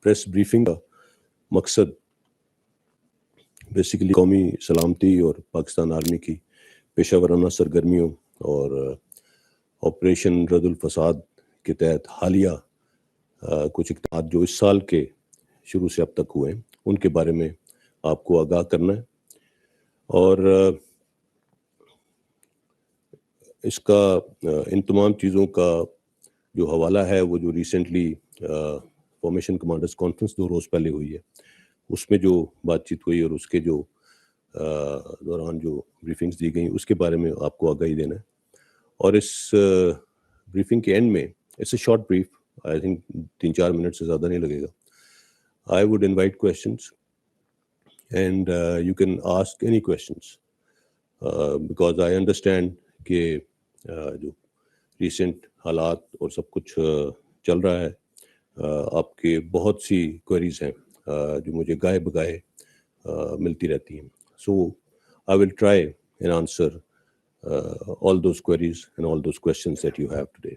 Press briefing کا مقصد basically قومی سلامتی اور پاکستان آرمی کی پیشہ ورانہ سرگرمیوں اور آپریشن رد الفساد کے تحت حالیہ کچھ اقدامات جو اس سال کے شروع سے اب تک ہوئے ہیں ان کے بارے میں آپ کو آگاہ کرنا ہے. اور اس کا ان تمام چیزوں کا جو حوالہ ہے وہ جو ریسنٹلی فارمیشن کمانڈرز کانفرنس 2 روز پہلے ہوئی ہے اس میں جو بات چیت ہوئی اور اس کے جو دوران جو بریفنگز دی گئیں اس کے بارے میں آپ کو آگاہی دینا ہے. اور اس بریفنگ کے اینڈ میں it's a short brief, I think 3-4 منٹ سے زیادہ نہیں لگے گا. I would invite questions and you can ask any questions because I understand کہ جو ریسنٹ حالات اور سب کچھ چل رہا ہے, آپ کے بہت سی کوئریز ہیں جو مجھے گاہے بگاہے ملتی رہتی ہیں. So I will try and answer all those queries and all those questions that you have today.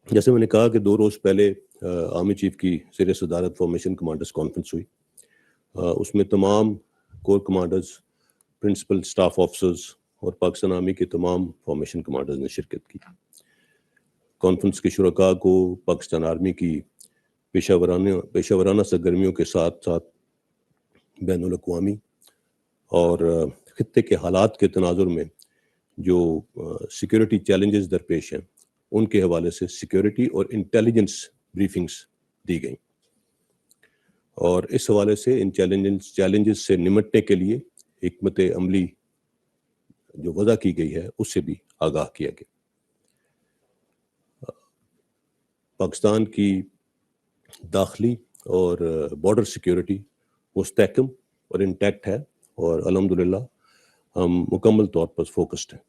جیسے میں نے کہا کہ 2 روز پہلے آرمی چیف کی زیر صدارت فارمیشن کمانڈرز کانفرنس ہوئی. اس میں تمام core commanders, principal staff officers اور پاکستان آرمی کے تمام فارمیشن کمانڈرز نے شرکت کی. کانفرنس کے شرکاء کو پاکستان آرمی کی پیشہ ورانہ سرگرمیوں کے ساتھ ساتھ بین الاقوامی اور خطے کے حالات کے تناظر میں جو سیکیورٹی چیلنجز درپیش ہیں ان کے حوالے سے سیکیورٹی اور انٹیلیجنس بریفنگز دی گئیں, اور اس حوالے سے ان چیلنجز سے نمٹنے کے لیے حکمت عملی جو وضع کی گئی ہے اس سے بھی آگاہ کیا گیا. پاکستان کی داخلی اور بارڈر سیکیورٹی مستحکم اور انٹیکٹ ہے, اور الحمدللہ ہم مکمل طور پر فوکسڈ ہیں.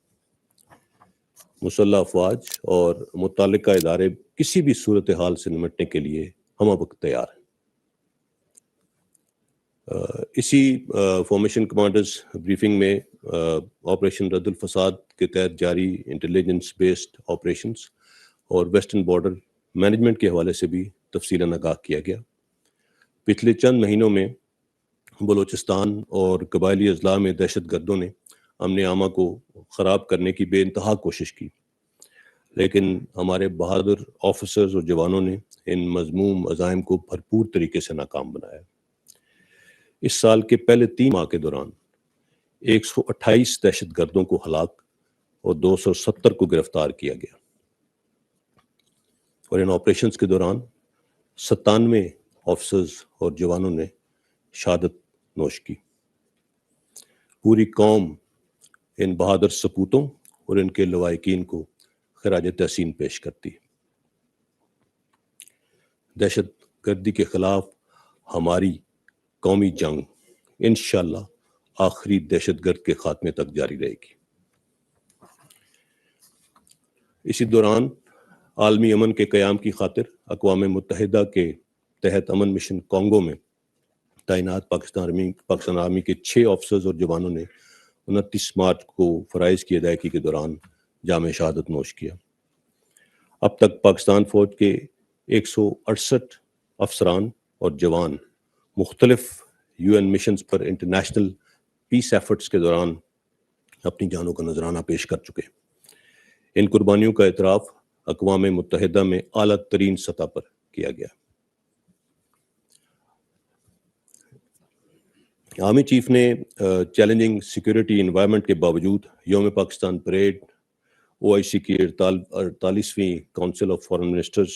مسلح افواج اور متعلقہ ادارے کسی بھی صورتحال سے نمٹنے کے لیے ہم وقت تیار ہیں. اسی فارمیشن کمانڈرز بریفنگ میں آپریشن رد الفساد کے تحت جاری انٹیلیجنس بیسڈ آپریشنز اور ویسٹرن بارڈر مینجمنٹ کے حوالے سے بھی تفصیلاً آگاہ کیا گیا. پچھلے چند مہینوں میں بلوچستان اور قبائلی اضلاع میں دہشت گردوں نے امن عامہ کو خراب کرنے کی بے انتہا کوشش کی, لیکن ہمارے بہادر آفیسرز اور جوانوں نے ان مذموم عزائم کو بھرپور طریقے سے ناکام بنایا. اس سال کے پہلے 3 ماہ کے دوران 128 دہشت گردوں کو ہلاک اور 270 کو گرفتار کیا گیا, اور ان آپریشنز کے دوران 97 آفیسرز اور جوانوں نے شہادت نوش کی. پوری قوم ان بہادر سپوتوں اور ان کے لواحقین کو خراج تحسین پیش کرتی ہے. دہشت گردی کے خلاف ہماری قومی جنگ انشاءاللہ آخری دہشت گرد کے خاتمے تک جاری رہے گی. اسی دوران عالمی امن کے قیام کی خاطر اقوام متحدہ کے تحت امن مشن کانگو میں تعینات پاکستان آرمی کے 6 آفیسرز اور جوانوں نے 29 مارچ کو فرائض کی ادائیگی کے دوران جام شہادت نوش کیا. اب تک پاکستان فوج کے 168 افسران اور جوان مختلف UN مشنز پر انٹرنیشنل پیس ایفرٹس کے دوران اپنی جانوں کا نذرانہ پیش کر چکے. ان قربانیوں کا اعتراف اقوام متحدہ میں اعلیٰ ترین سطح پر کیا گیا. آرمی چیف نے چیلنجنگ سیکیورٹی انوائرمنٹ کے باوجود یوم پاکستان پریڈ, OIC کی 48ویں کونسل آف فارن منسٹرز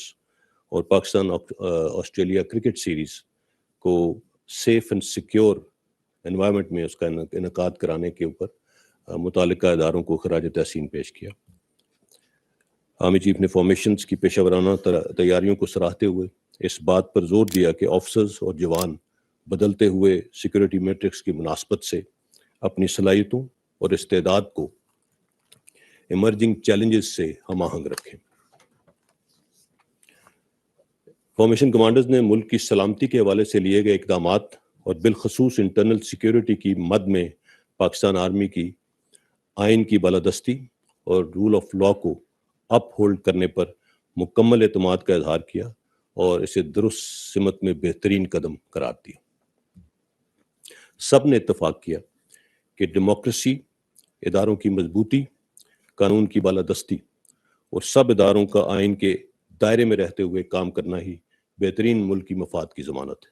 اور پاکستان آسٹریلیا کرکٹ سیریز کو سیف اینڈ سیکیور انوائرمنٹ میں اس کا انعقاد کرانے کے اوپر متعلقہ اداروں کو خراج تحسین پیش کیا. آرمی چیف نے فارمیشنز کی پیشہ ورانہ تیاریوں کو سراہتے ہوئے اس بات پر زور دیا کہ آفیسرز اور جوان بدلتے ہوئے سیکیورٹی میٹرکس کی مناسبت سے اپنی صلاحیتوں اور استعداد کو ایمرجنگ چیلنجز سے ہم آہنگ رکھیں. فارمیشن کمانڈرز نے ملک کی سلامتی کے حوالے سے لیے گئے اقدامات اور بالخصوص انٹرنل سیکیورٹی کی مد میں پاکستان آرمی کی آئین کی بالادستی اور رول آف لا کو اپ ہولڈ کرنے پر مکمل اعتماد کا اظہار کیا اور اسے درست سمت میں بہترین قدم قرار دیا۔ سب نے اتفاق کیا کہ ڈیموکریسی، اداروں کی مضبوطی، قانون کی بالادستی اور سب اداروں کا آئین کے دائرے میں رہتے ہوئے کام کرنا ہی بہترین ملکی مفاد کی ضمانت ہے۔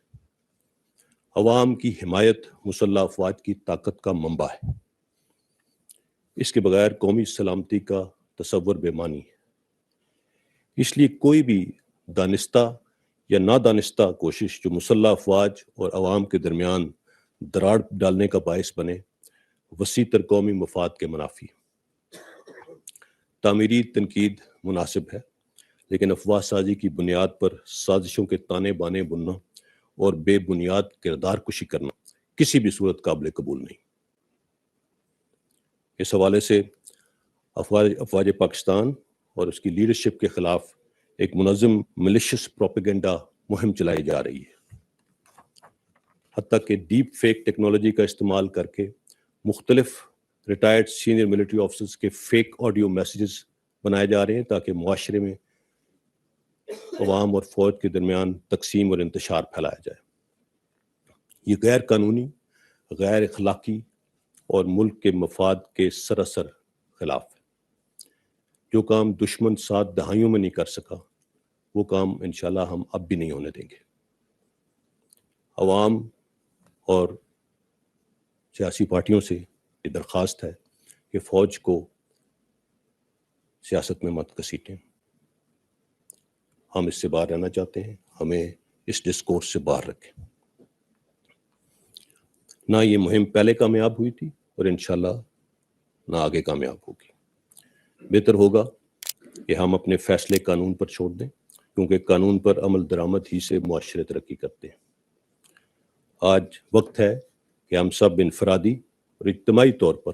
عوام کی حمایت مسلح افواج کی طاقت کا منبع ہے۔ اس کے بغیر قومی سلامتی کا تصور بے معنی ہے۔ اس لیے کوئی بھی دانستہ یا نادانستہ کوشش جو مسلح افواج اور عوام کے درمیان دراڑ ڈالنے کا باعث بنے، وسیع تر قومی مفاد کے منافی ہے۔ تعمیری تنقید مناسب ہے، لیکن افواہ سازی کی بنیاد پر سازشوں کے تانے بانے بننا اور بے بنیاد کردار کشی کرنا کسی بھی صورت قابل قبول نہیں۔ اس حوالے سے افواج پاکستان اور اس کی لیڈرشپ کے خلاف ایک منظم ملیشس پروپیگنڈا مہم چلائی جا رہی ہے، حتیٰ کہ ڈیپ فیک ٹیکنالوجی کا استعمال کر کے مختلف ریٹائرڈ سینئر ملٹری آفیسرز کے فیک آڈیو میسیجز بنائے جا رہے ہیں تاکہ معاشرے میں عوام اور فوج کے درمیان تقسیم اور انتشار پھیلایا جائے۔ یہ غیر قانونی، غیر اخلاقی اور ملک کے مفاد کے سراسر خلاف ہے۔ جو کام دشمن 7 دہائیوں میں نہیں کر سکا، وہ کام انشاءاللہ ہم اب بھی نہیں ہونے دیں گے۔ عوام اور سیاسی پارٹیوں سے یہ درخواست ہے کہ فوج کو سیاست میں مت گھسیٹیں۔ ہم اس سے باہر رہنا چاہتے ہیں، ہمیں اس ڈسکورس سے باہر رکھیں۔ نہ یہ مہم پہلے کامیاب ہوئی تھی اور انشاءاللہ نہ آگے کامیاب ہوگی۔ بہتر ہوگا کہ ہم اپنے فیصلے قانون پر چھوڑ دیں، کیونکہ قانون پر عمل درآمد ہی سے معاشرے ترقی کرتے ہیں۔ آج وقت ہے کہ ہم سب انفرادی اور اجتماعی طور پر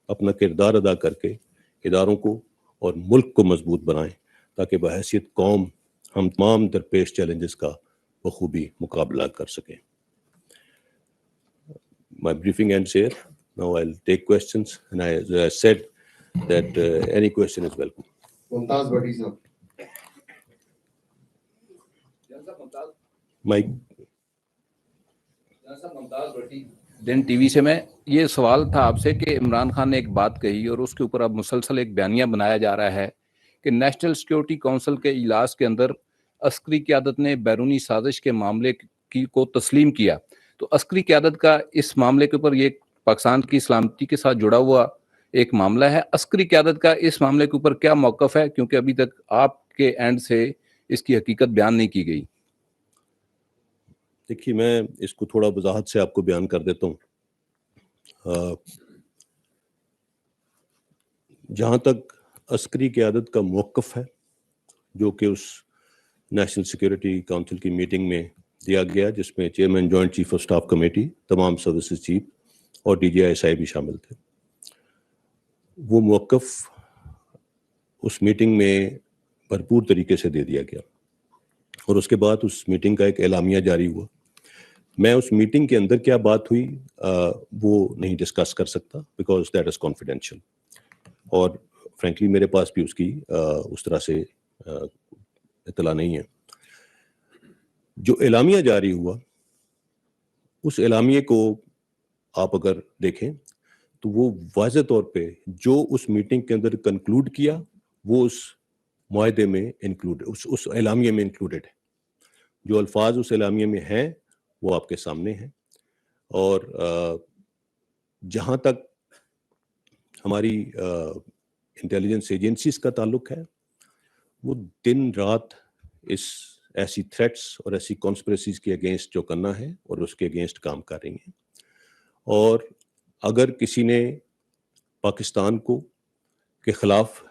اپنا کردار ادا کر کے اداروں کو اور ملک کو مضبوط بنائیں، تاکہ بحیثیت قوم ہم تمام درپیش چیلنجز کا بخوبی مقابلہ کر سکیں۔ My briefing ends here. Now I'll take questions, and as I said that any question is welcome. ممتاز بھٹی صاحب، Mike. ممتاز بھٹی دن ٹی وی سے میں یہ سوال تھا آپ سے کہ عمران خان نے ایک بات کہی اور اس کے اوپر اب مسلسل ایک بیانیہ بنایا جا رہا ہے کہ نیشنل سیکیورٹی کونسل کے اجلاس کے اندر عسکری قیادت نے بیرونی سازش کے معاملے کو تسلیم کیا۔ تو عسکری قیادت کا اس معاملے کے اوپر یہ پاکستان کی سلامتی کے ساتھ جڑا ہوا ایک معاملہ ہے۔ عسکری قیادت کا اس معاملے کے اوپر کیا موقف ہے، کیونکہ ابھی تک آپ کے اینڈ سے اس کی حقیقت بیان نہیں کی گئی؟ دیکھیے، میں اس کو تھوڑا وضاحت سے آپ کو بیان کر دیتا ہوں۔ جہاں تک عسکری قیادت کا موقف ہے، جو کہ اس نیشنل سیکیورٹی کونسل کی میٹنگ میں دیا گیا، جس میں chairman joint chief of staff committee, تمام سروسز چیف اور DGI بھی شامل تھے، وہ موقف اس میٹنگ میں بھرپور طریقے سے دے دیا گیا، اور اس کے بعد اس میٹنگ کا ایک اعلامیہ جاری ہوا۔ میں اس میٹنگ کے اندر کیا بات ہوئی وہ نہیں ڈسکس کر سکتا، بیکاز دیٹ از کانفیڈینشیل، اور فرینکلی میرے پاس بھی اس کی اس طرح سے اطلاع نہیں ہے۔ جو اعلامیہ جاری ہوا، اس اعلامیے کو آپ اگر دیکھیں تو وہ واضح طور پہ جو اس میٹنگ کے اندر کنکلوڈ کیا وہ اس معاہدے میں انکلوڈ، اس اعلامیے میں انکلوڈیڈ ہے۔ جو الفاظ اس اعلامیے میں ہیں وہ آپ کے سامنے ہیں، اور جہاں تک ہماری انٹیلیجنس ایجنسیز کا تعلق ہے، وہ دن رات اس ایسی تھریٹس اور ایسی کانسپریسیز کے اگینسٹ جو کرنا ہے اور اس کے اگینسٹ کام کر رہی ہیں، اور اگر کسی نے پاکستان کے خلاف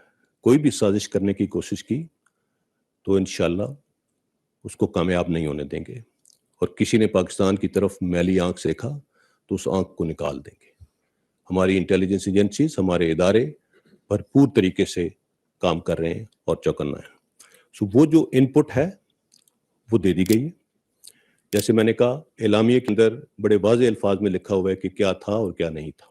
کوئی بھی سازش کرنے کی کوشش کی تو انشاءاللہ اس کو کامیاب نہیں ہونے دیں گے، اور کسی نے پاکستان کی طرف میلی آنکھ دیکھا تو اس آنکھ کو نکال دیں گے۔ ہماری انٹیلیجنس ایجنسیز، ہمارے ادارے بھرپور طریقے سے کام کر رہے ہیں اور چوکنا ہے۔ سو وہ جو ان پٹ ہے وہ دے دی گئی ہے۔ جیسے میں نے کہا، اعلامیے کے اندر بڑے واضح الفاظ میں لکھا ہوا ہے کہ کیا تھا اور کیا نہیں تھا۔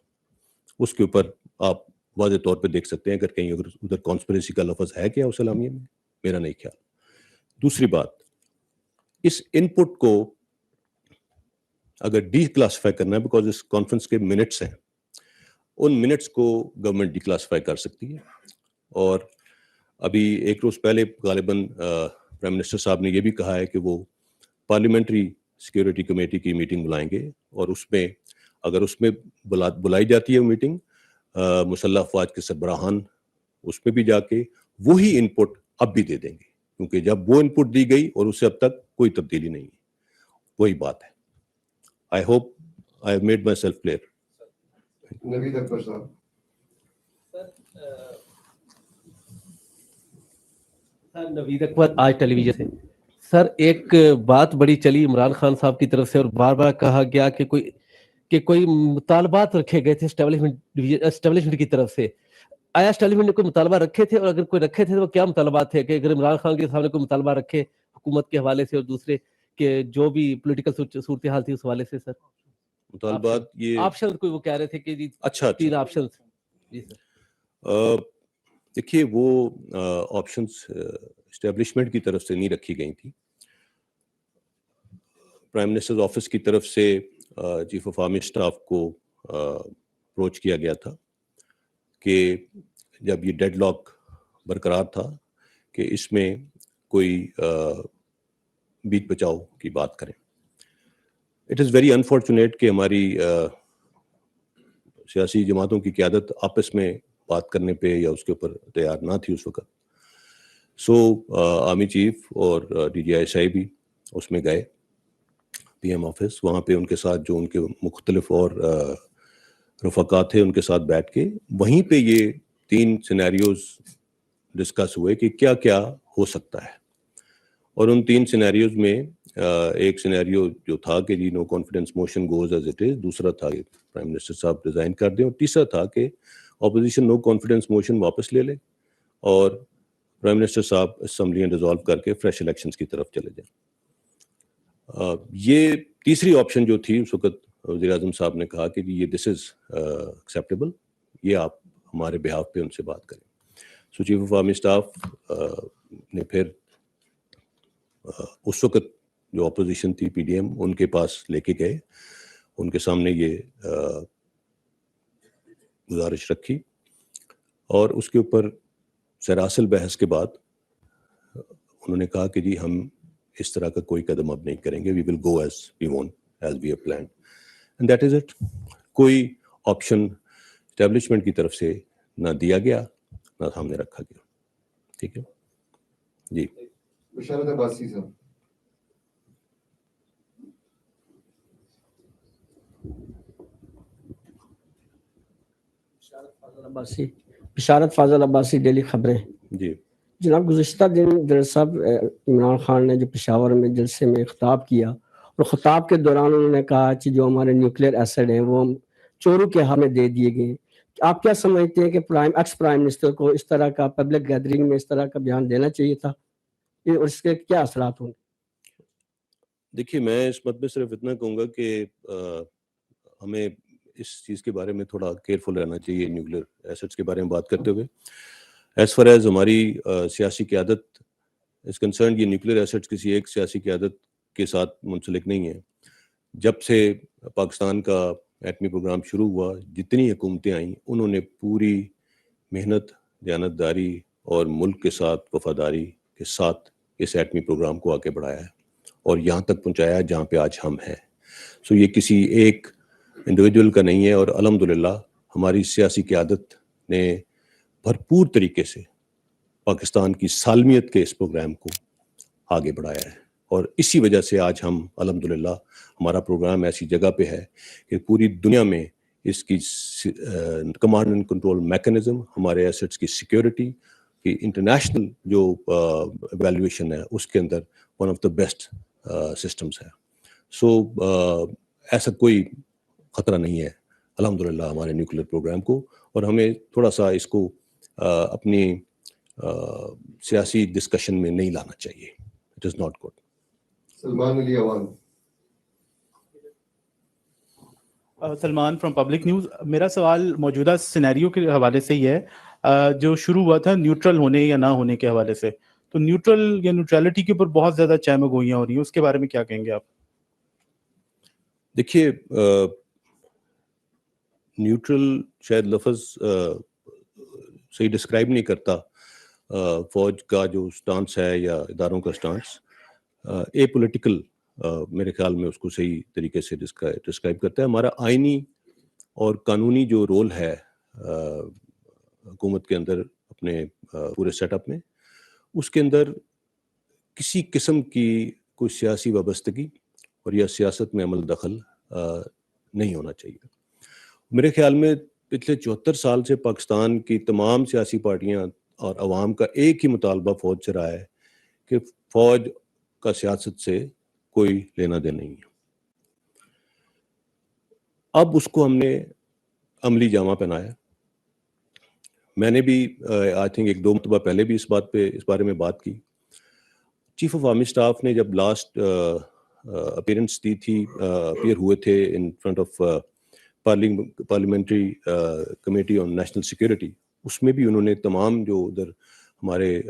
اس کے اوپر آپ واضح طور پہ دیکھ سکتے ہیں، اگر کہیں ادھر کانسپریسی کا لفظ ہے کیا اس اعلامیے میں، میرا نہیں خیال. دوسری بات, اس انپٹ کو اگر ڈی کلاسیفائی کرنا ہے, بیکاز اس کانفرنس کے منٹس ہیں, ان منٹس کو گورنمنٹ ڈی کلاسیفائی کر سکتی ہے. اور ابھی ایک روز پہلے غالباً پرائم منسٹر صاحب نے یہ بھی کہا ہے کہ وہ پارلیمنٹری سیکورٹی کمیٹی کی میٹنگ بلائیں گے, اور اس میں اگر اس میں بلائی جاتی ہے میٹنگ, مسلح افواج کے سربراہان اس میں بھی جا کے وہی انپٹ اب بھی دے دیں گے, کیونکہ جب وہ انپٹ دی گئی اور اس سے اب تک کوئی تبدیلی نہیں ہے. وہی بات ہے. I hope I have made myself clear. Naveed Akbar صاحب. نوید اکبر آج ٹیلی ویژن سے. سر ایک بات بڑی چلی عمران خان صاحب کی طرف سے, اور بار بار کہا گیا کہ کوئی مطالبات رکھے گئے تھے اسٹیبلشمنٹ کی طرف سے. آیا اسٹیبلشمنٹ نے کوئی مطالبہ رکھے تھے, اور اگر کوئی رکھے تھے تو وہ کیا مطالبات تھے؟ کہ اگر عمران خان کے سامنے کوئی مطالبہ رکھے حکومت کے حوالے سے اور دوسرے کہ جو بھی پولیٹیکل صورتحال تھی اس حوالے سے. سر مطالبات یہ آپشن کوئی وہ کہہ رہے تھے کہ جی اچھا 3 آپشن. جی سر. دیکھیے وہ آپشنس اسٹیبلشمنٹ کی طرف سے نہیں رکھی گئی تھی. پرائم منسٹر آفس کی طرف سے چیف آف آرمی اسٹاف کو اپروچ کیا گیا تھا کہ جب یہ ڈیڈ لاک برقرار تھا کہ اس میں کوئی بیچ بچاؤ کی بات کریں. اٹ از ویری انفارچونیٹ کہ ہماری سیاسی جماعتوں کی قیادت آپس میں بات کرنے پہ یا اس کے اوپر تیار نہ تھی اس وقت. سو آرمی چیف اور D G I S I بھی اس میں گئے پی ایم آفس, وہاں پہ ان کے ساتھ جو ان کے مختلف اور رفقات تھے ان کے ساتھ بیٹھ کے وہیں پہ یہ 3 سینیریوز ڈسکس ہوئے کہ کیا کیا ہو سکتا ہے. اور ان 3 سینیریوز میں ایک سینیریو جو تھا کہ جی no confidence motion goes as it is, دوسرا تھا کہ پرائم منسٹر صاحب ریزائن کر دیں, اور تیسرا تھا کہ اپوزیشن نو کانفیڈنس موشن واپس لے لے اور پرائم منسٹر صاحب اسمبلیاں ڈیزالو کر کے فریش الیکشنز کی طرف چلے جائیں. یہ تیسری آپشن جو تھی اس وقت وزیر اعظم صاحب نے کہا کہ یہ دس از ایکسیپٹیبل, یہ آپ ہمارے بہاف پہ ان سے بات کریں. سو چیف آف آرمی اسٹاف نے پھر اس وقت جو اپوزیشن تھی پی ڈی ایم ان کے پاس لے کے گئے, ان کے سامنے یہ گزارش رکھی, اور اس کے اوپر سراسل بحث کے بعد انہوں نے کہا کہ جی ہم اس طرح کا کوئی قدم اب نہیں کریں گے, we will go as we want as we have planned, and that is it. کوئی آپشن اسٹیبلشمنٹ کی طرف سے نہ دیا گیا نہ سامنے رکھا گیا. ٹھیک ہے جی. بشارت عباسی صاحب. بشارت فاضل عباسی, ڈیلی خبریں. جی جناب گزشتہ دن جنرل صاحب عمران خان نے جو پشاور میں جلسے میں خطاب کیا, اور خطاب کے دوران انہوں نے کہا کہ جو ہمارے نیوکلیئر ایسڈ ہیں وہ چوروں کے ہاتھ میں دے دیے گئے. آپ کیا سمجھتے ہیں کہ ایکس پرائم منسٹر کو اس طرح کا پبلک گیدرنگ میں اس طرح کا بیان دینا چاہیے تھا, اور اس کے کیا اثرات ہوں گے؟ دیکھیے میں اس مت میں صرف اتنا کہوں گا کہ ہمیں اس چیز کے بارے میں تھوڑا کیئرفل رہنا چاہیے نیوکلیئر ایسٹس کے بارے میں بات کرتے ہوئے. ایز فار ایز ہماری سیاسی قیادت از کنسرنڈ, یہ نیوکلیئر ایسٹس کسی ایک سیاسی قیادت کے ساتھ منسلک نہیں ہے. جب سے پاکستان کا ایٹمی پروگرام شروع ہوا, جتنی حکومتیں آئیں انہوں نے پوری محنت, دیانتداری اور ملک کے ساتھ وفاداری کے ساتھ اس ایٹمی پروگرام کو آگے بڑھایا ہے اور یہاں تک پہنچایا ہے جہاں پہ آج ہم ہیں. سو یہ کسی ایک انڈیویجول کا نہیں ہے, اور الحمدللہ ہماری سیاسی قیادت نے بھرپور طریقے سے پاکستان کی سالمیت کے اس پروگرام کو آگے بڑھایا ہے, اور اسی وجہ سے آج ہم الحمدللہ ہمارا پروگرام ایسی جگہ پہ ہے کہ پوری دنیا میں اس کی کمانڈ اینڈ کنٹرول میکانزم, ہمارے ایسٹس کی سیکیورٹی کی انٹرنیشنل جو ایویلویشن ہے اس کے اندر one of the best systems ہے. سو ایسا کوئی خطرہ نہیں ہے الحمدللہ ہمارے نیوکلیئر پروگرام کو, اور ہمیں تھوڑا سا اس کو اپنی سیاسی ڈسکشن میں نہیں لانا چاہیے. It is not good. Salman Ali Awan. Salman from public news. میرا سوال موجودہ سینیریو کے حوالے سے ہی ہے جو شروع ہوا تھا نیوٹرل ہونے یا نہ ہونے کے حوالے سے. تو نیوٹرل یا نیوٹرلٹی کے اوپر بہت زیادہ چہمہ گوئیاں ہو رہی ہیں, اس کے بارے میں کیا کہیں گے آپ؟ دیکھیے نیوٹرل شاید لفظ صحیح ڈسکرائب نہیں کرتا فوج کا جو سٹانس ہے یا اداروں کا سٹانس. اے پولیٹیکل میرے خیال میں اس کو صحیح طریقے سے ڈسکرائب کرتا ہے. ہمارا آئینی اور قانونی جو رول ہے حکومت کے اندر اپنے پورے سیٹ اپ میں, اس کے اندر کسی قسم کی کوئی سیاسی وابستگی اور یا سیاست میں عمل دخل نہیں ہونا چاہیے. میرے خیال میں پچھلے 74 سال سے پاکستان کی تمام سیاسی پارٹیاں اور عوام کا ایک ہی مطالبہ فوج سے رہا ہے کہ فوج کا سیاست سے کوئی لینا دینا نہیں ہے. اب اس کو ہم نے عملی جامہ پہنایا. میں نے بھی آئی تھنک 1-2 مرتبہ پہلے بھی اس بارے میں بات کی. چیف آف آرمی اسٹاف نے جب لاسٹ اپیئرنس دی تھی, اپیئر ہوئے تھے in front of parliamentary committee on national security, اس میں بھی انہوں نے تمام جو ادھر ہمارے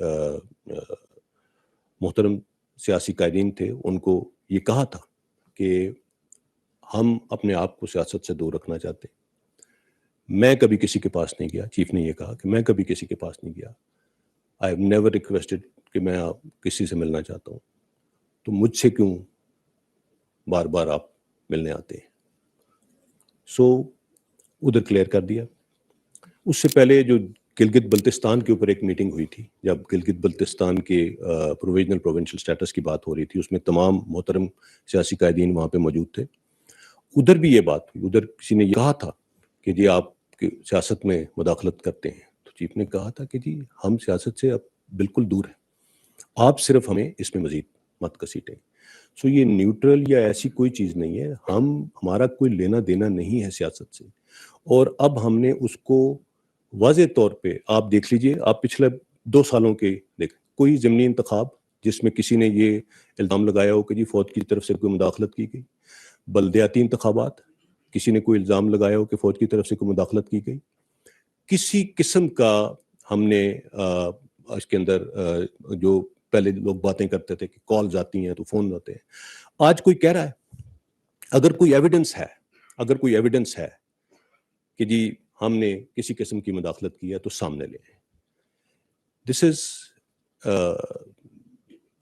محترم سیاسی قائدین تھے ان کو یہ کہا تھا کہ ہم اپنے آپ کو سیاست سے دور رکھنا چاہتے ہیں. میں کبھی کسی کے پاس نہیں گیا, چیف نے یہ کہا کہ میں کبھی کسی کے پاس نہیں گیا. آئی ہیو نیور ریکویسٹڈ کہ میں کسی سے ملنا چاہتا ہوں, تو مجھ سے کیوں بار بار آپ ملنے آتے ہیں. سو ادھر کلیئر کر دیا. اس سے پہلے جو گلگت بلتستان کے اوپر ایک میٹنگ ہوئی تھی, جب گلگت بلتستان کے پروویژنل پروونشل اسٹیٹس کی بات ہو رہی تھی, اس میں تمام محترم سیاسی قائدین وہاں پہ موجود تھے. ادھر بھی یہ بات ہوئی, ادھر کسی نے یہ کہا تھا کہ جی آپ سیاست میں مداخلت کرتے ہیں, تو چیف نے کہا تھا کہ جی ہم سیاست سے اب بالکل دور ہیں, آپ صرف ہمیں اس میں مزید مت گھسیٹیں. سو یہ نیوٹرل یا ایسی کوئی چیز نہیں ہے, ہمارا کوئی لینا دینا نہیں ہے سیاست سے. اور اب ہم نے اس کو واضح طور پہ آپ دیکھ لیجئے, آپ پچھلے 2 سالوں کے دیکھ, کوئی ضمنی انتخاب جس میں کسی نے یہ الزام لگایا ہو کہ جی فوج کی طرف سے کوئی مداخلت کی گئی, بلدیاتی انتخابات کسی نے کوئی الزام لگایا ہو کہ فوج کی طرف سے کوئی مداخلت کی گئی, کسی قسم کا ہم نے اس کے اندر جو پہلے لوگ باتیں کرتے تھے کہ کالز آتی ہیں تو فون آتے ہیں, آج کوئی کہہ رہا ہے اگر کوئی ایویڈنس ہے کہ جی ہم نے کسی قسم کی مداخلت کی ہے تو سامنے لے آئیں. دس از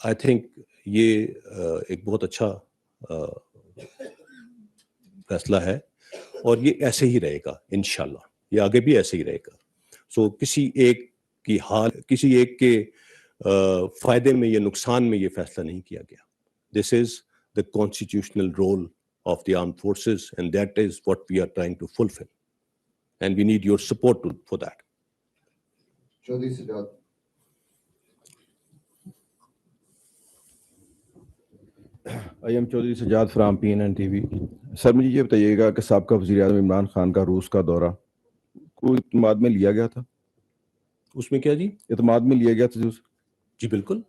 آئی تھنک یہ ایک بہت اچھا فیصلہ ہے, اور یہ ایسے ہی رہے گا انشاءاللہ, یہ آگے بھی ایسے ہی رہے گا. سو کسی ایک کے فائدے میں یا نقصان میں یہ فیصلہ نہیں کیا گیا. دس از the constitutional role of the armed forces, and that is what we are trying to fulfill, and we need your support for that. Chaudhry Sajjad. I am Chaudhry Sajjad from PNN TV. Sir مجھے یہ بتائیے گا کہ سابقہ وزیر اعظم عمران خان کا روس کا دورہ کوئی اعتماد میں لیا گیا تھا؟ اس میں کیا جی اعتماد میں لیا گیا تھا؟ جی بالکل.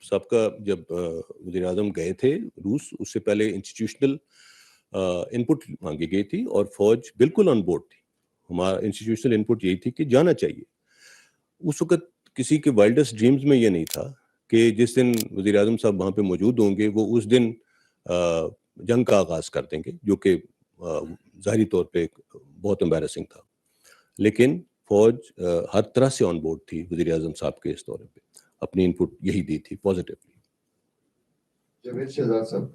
سابقہ جب وزیر اعظم گئے تھے روس, اس سے پہلے انسٹیٹیوشنل انپٹ مانگی گئی تھی اور فوج بالکل آن بورڈ تھی. ہمارا انسٹیٹیوشنل انپٹ یہی تھی کہ جانا چاہیے. اس وقت کسی کے وائلڈسٹ ڈریمز میں یہ نہیں تھا کہ جس دن وزیر اعظم صاحب وہاں پہ موجود ہوں گے وہ اس دن جنگ کا آغاز کر دیں گے, جو کہ ظاہری طور پہ بہت امبیرسنگ تھا. لیکن فوج ہر طرح سے آن بورڈ تھی وزیر اعظم صاحب کے اس دورے پہ, اپنی انپٹ یہی دی تھی پازیٹیولی. جاوید شہزاد صاحب.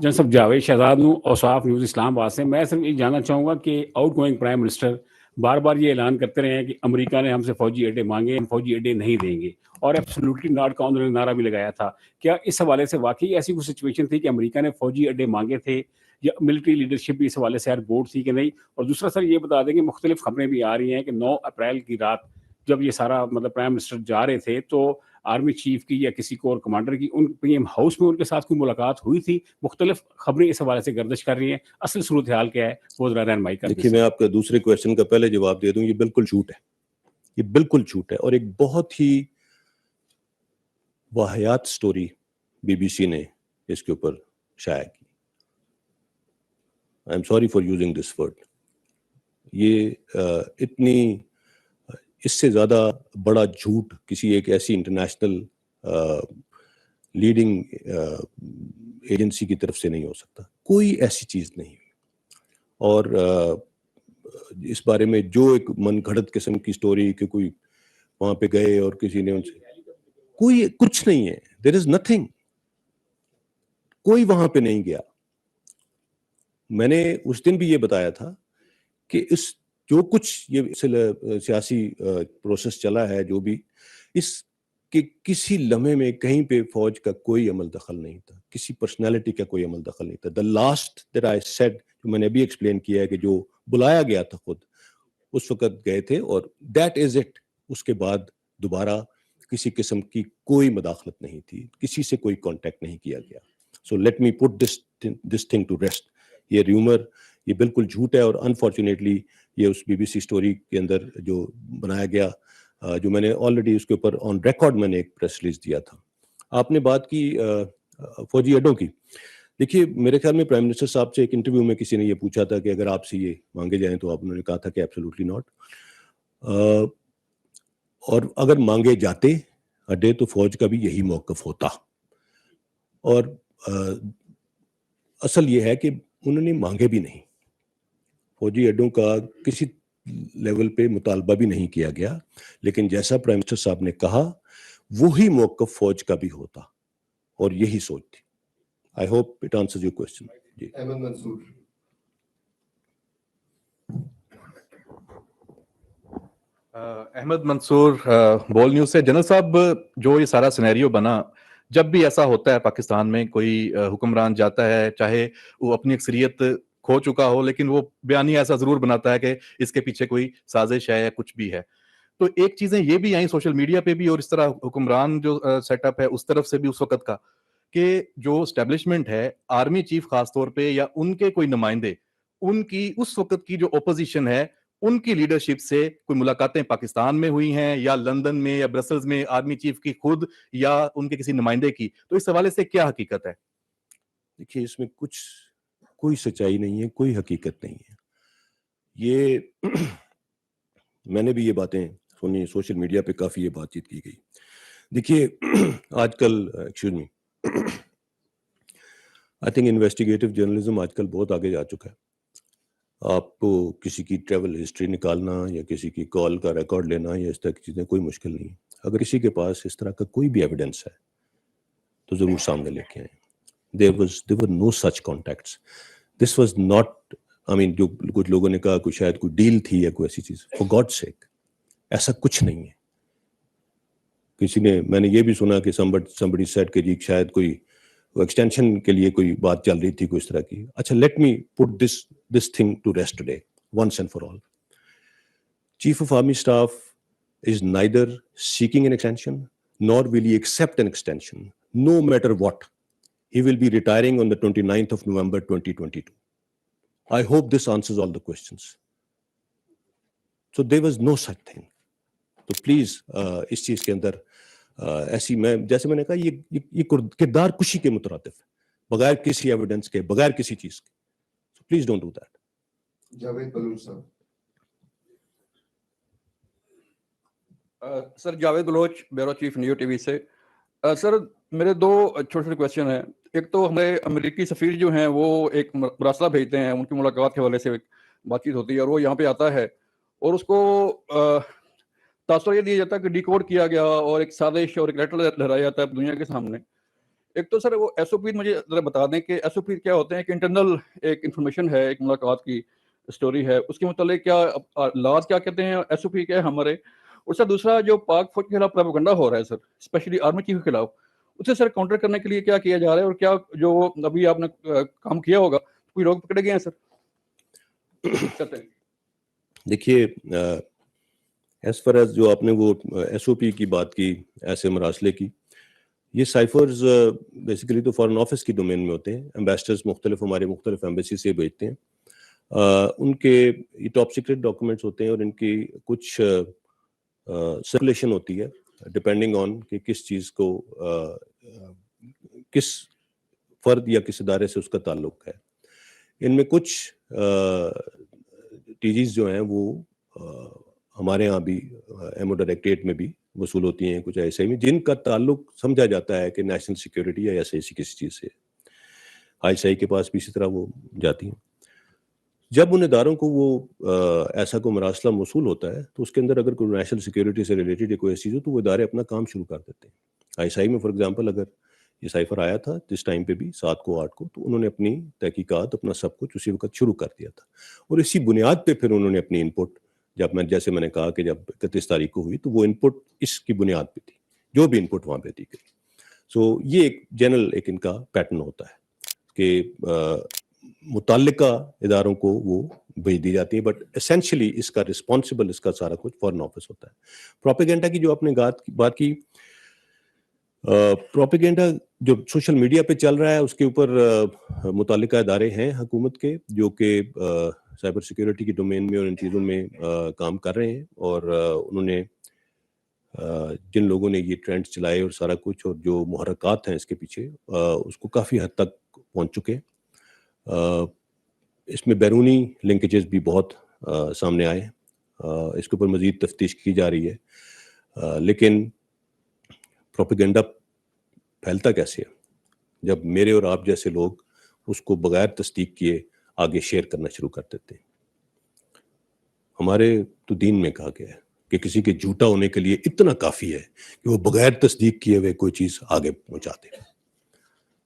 جناب صاحب جاوید شہزاد ہوں, اوصاف نیوز اسلام آباد سے. میں صرف یہ جاننا چاہوں گا کہ آؤٹ گوئنگ پرائم منسٹر بار بار یہ اعلان کرتے رہے ہیں کہ امریکہ نے ہم سے فوجی اڈے مانگے, ہم فوجی اڈے نہیں دیں گے, اور ایبسولوٹلی ناٹ کا انہوں نے نعرہ بھی لگایا تھا. کیا اس حوالے سے واقعی ایسی کوئی سچویشن تھی کہ امریکہ نے فوجی اڈے مانگے تھے, یا ملٹری لیڈرشپ بھی اس حوالے سے ایٹ بورڈ تھی کہ نہیں؟ اور دوسرا سر یہ بتا دیں کہ مختلف خبریں بھی آ رہی ہیں کہ 9 اپریل کی رات جب یہ سارا پرائم منسٹر جا رہے تھے تو آرمی چیف کی یا کسی کور کمانڈر کی ان پی ایم ہاؤس میں ان کے ساتھ کوئی ملاقات ہوئی تھی. مختلف خبریں اس حوالے سے گردش کر رہی ہیں, اصل صورتحال کیا ہے وہ ذرا رہنمائی کر. دیکھیے میں آپ کا دوسرے کویشچن کا پہلے جواب دے دوں, یہ بالکل جھوٹ ہے, یہ بالکل جھوٹ ہے, اور ایک بہت ہی واہیات سٹوری BBC نے اس کے اوپر شائع کی. I am sorry for using this word. یہ اتنی اس سے زیادہ بڑا جھوٹ کسی ایک ایسی انٹرنیشنل لیڈنگ ایجنسی کی طرف سے نہیں ہو سکتا. کوئی ایسی چیز نہیں. اور اس بارے میں جو ایک من گھڑت قسم کی سٹوری کہ کوئی وہاں پہ گئے اور کسی نے ان سے, کوئی کچھ نہیں ہے. دیر از نتھنگ. کوئی وہاں پہ نہیں گیا. میں نے اس دن بھی یہ بتایا تھا کہ اس جو کچھ یہ سیاسی پروسیس چلا ہے, جو بھی, اس کہ کسی لمحے میں کہیں پہ فوج کا کوئی عمل دخل نہیں تھا, کسی پرسنالٹی کا کوئی عمل دخل نہیں تھا. The last that I said, جو میں نے ابھی ایکسپلین کیا ہے کہ جو بلایا گیا تھا خود اس وقت گئے تھے, اور دیٹ از اٹ. اس کے بعد دوبارہ کسی قسم کی کوئی مداخلت نہیں تھی, کسی سے کوئی کانٹیکٹ نہیں کیا گیا. So let me put this thing to rest. یہ ریومر یہ بالکل جھوٹ ہے, اور انفارچونیٹلی یہ اس بی بی سی سٹوری کے اندر جو بنایا گیا, جو میں نے آلریڈی اس کے اوپر آن ریکارڈ میں نے ایک پریس ریلیز دیا تھا. آپ نے بات کی فوجی اڈوں کی. دیکھیے میرے خیال میں پرائم منسٹر صاحب سے ایک انٹرویو میں کسی نے یہ پوچھا تھا کہ اگر آپ سے یہ مانگے جائیں تو آپ نے کہا تھا کہ ایبسولوٹلی ناٹ. اور اگر مانگے جاتے اڈے تو فوج کا بھی یہی موقف ہوتا. اور اصل یہ ہے کہ انہوں نے مانگے بھی نہیں. فوجی اڈوں کا کسی لیول پہ مطالبہ بھی نہیں کیا گیا, لیکن جیسا پرائم منسٹر صاحب نے کہا وہی موقف فوج کا بھی ہوتا, اور یہی سوچ تھی. I hope it answers your question. جی احمد منصور. احمد منصور بول نیوز سے. جنرل صاحب, جو یہ سارا سینیریو بنا, جب بھی ایسا ہوتا ہے پاکستان میں کوئی حکمران جاتا ہے, چاہے وہ اپنی اکثریت کھو چکا ہو, لیکن وہ بیانیہ ایسا ضرور بناتا ہے کہ اس کے پیچھے کوئی سازش ہے یا کچھ بھی ہے. تو ایک چیزیں یہ بھی آئیں سوشل میڈیا پہ بھی, اور اس طرح حکمران جو سیٹ اپ ہے اس طرف سے بھی اس وقت کا, کہ جو اسٹیبلشمنٹ ہے, آرمی چیف خاص طور پہ یا ان کے کوئی نمائندے, ان کی اس وقت کی جو اپوزیشن ہے ان کی لیڈرشپ سے کوئی ملاقاتیں پاکستان میں ہوئی ہیں, یا لندن میں یا برسلز میں آرمی چیف کی خود یا ان کے کسی نمائندے کی. تو اس حوالے سے کیا حقیقت ہے؟ دیکھیے اس میں کچھ کوئی سچائی نہیں ہے, کوئی حقیقت نہیں ہے. یہ میں نے بھی یہ باتیں سنی, سوشل میڈیا پہ کافی یہ بات چیت کی گئی. دیکھیے آج کل excuse me, I think investigative journalism آج کل بہت آگے جا چکا ہے. آپ کو کسی کی ٹریول ہسٹری نکالنا یا کسی کی کال کا ریکارڈ لینا یا اس طرح کی چیزیں کوئی مشکل نہیں. اگر کسی کے پاس اس طرح کا کوئی بھی ایویڈنس ہے تو ضرور سامنے لے کے آئیں. There were no such contacts. This was not, I mean, جو کچھ لوگوں نے کہا کوئی شاید کوئی ڈیل تھی یا کوئی ایسی چیز, for God's sake ایسا کچھ نہیں ہے. کسی نے, میں نے یہ بھی سنا کہ somebody said کہ جی شاید کوئی ایکسٹینشن کے لیے کوئی بات چل رہی تھی کوئی اس طرح کی. اچھا, let me put this thing to rest today once and for all. Chief of Army Staff is neither seeking an extension nor will he accept an extension, no matter what. He will be retiring on the 29th of November 2022. I hope this answers all the questions. So there was no such thing. تو please اس چیز کے اندر ایسی, میں جیسے میں نے کہا یہ کردار کشی کے مترادف ہے, بغیر کسی ایویڈنس کے, بغیر کسی چیز کے. So please don't do that. Javed Baloch صاحب. Sir Javed Baloch, bureau chief new TV سے. سر میرے دو چھوٹے چھوٹے کویشچن ہیں. ایک تو ہمارے امریکی سفیر جو ہیں وہ ایک مراسلہ بھیجتے ہیں, ان کی ملاقات کے حوالے سے بات چیت ہوتی ہے, اور وہ یہاں پہ آتا ہے اور اس کو تاثر یہ دیا جاتا ہے کہ ڈیکوڈ کیا گیا اور ایک سازش اور ایک لیٹر لہرایا جاتا ہے دنیا کے سامنے. ایک تو سر وہ ایس او پی مجھے ذرا بتا دیں کہ ایس او پی کیا ہوتے ہیں, کہ انٹرنل ایک انفارمیشن ہے, ایک ملاقات کی اسٹوری ہے, اس کے متعلق کیا لاز کیا کہتے ہیں, ایس او پی کیا ہے ہمارے. اور سر دوسرا جو پاک فوج کے خلاف پروپیگنڈا ہو رہا ہے سر, اسپیشلی آرمی چیف کے خلاف, اسے سر کاؤنٹر کرنے کے لیے کیا کیا جا رہا ہے, اور کیا جو ابھی آپ نے کام کیا ہوگا کوئی لوگ پکڑے گئے ہیں سر؟ دیکھیے ایز فار ایز جو آپ نے وہ ایس او پی کی بات کی, ایسے مراسلے کی, یہ سائفرز بیسیکلی تو فارن آفس کی ڈومین میں ہوتے ہیں. ایمبیسڈرز مختلف ہمارے مختلف ایمبیسی سے بھیجتے ہیں. ان کے یہ ٹاپ سیکرٹ ڈاکومنٹس ہوتے ہیں, اور ان کی کچھ سرکولیشن ہوتی ہے ڈپینڈنگ آن کہ کس چیز کو کس فرد یا کس ادارے سے اس کا تعلق ہے. ان میں کچھ ٹی جیز جو ہیں وہ ہمارے ہاں بھی ایمو ڈائریکٹریٹ میں بھی وصول ہوتی ہیں کچھ ایسے میں جن کا تعلق سمجھا جاتا ہے کہ نیشنل سیکیورٹی یا ایسی کسی چیز سے. آئی ایس آئی کے پاس بھی اسی طرح وہ جاتی ہیں. جب ان اداروں کو وہ ایسا کوئی مراسلہ موصول ہوتا ہے تو اس کے اندر اگر کوئی نیشنل سیکیورٹی سے ریلیٹڈ کوئی ایسی چیز ہو تو وہ ادارے اپنا کام شروع کر دیتے ہیں. آئی ایس آئی میں فار ایگزامپل اگر یہ سائفر آیا تھا جس ٹائم پہ بھی 7 کو 8 کو تو انہوں نے اپنی تحقیقات اپنا سب کچھ اسی وقت شروع کر دیا تھا. اور اسی بنیاد پہ پھر انہوں نے اپنی ان پٹ جیسے میں نے کہا کہ جب 31 تاریخ کو ہوئی تو وہ ان پٹ اس کی بنیاد پہ تھی جو بھی ان پٹ وہاں پہ دی گئی. سو یہ ایک جنرل ایک ان کا پیٹرن ہوتا ہے کہ متعلقہ اداروں کو وہ بھیج دی جاتی ہیں بٹ اسینشلی اس کا رسپانسبل اس کا سارا کچھ فارن آفس ہوتا ہے. پروپیگنڈا کی جو آپ نے بات کی پروپیگنڈا جو سوشل میڈیا پہ چل رہا ہے اس کے اوپر متعلقہ ادارے ہیں حکومت کے جو کہ سائبر سیکیورٹی کی ڈومین میں اور ان چیزوں میں کام کر رہے ہیں اور انہوں نے جن لوگوں نے یہ ٹرینڈ چلائے اور سارا کچھ اور جو محرکات ہیں اس کے پیچھے اس کو کافی حد تک پہنچ چکے. اس میں بیرونی لنکیجز بھی بہت سامنے آئے. اس کے اوپر مزید تفتیش کی جا رہی ہے لیکن پروپیگنڈا پھیلتا کیسے ہے جب میرے اور آپ جیسے لوگ اس کو بغیر تصدیق کیے آگے شیئر کرنا شروع کر دیتے ہیں. ہمارے تو دین میں کہا گیا ہے کہ کسی کے جھوٹا ہونے کے لیے اتنا کافی ہے کہ وہ بغیر تصدیق کیے ہوئے کوئی چیز آگے پہنچا دے.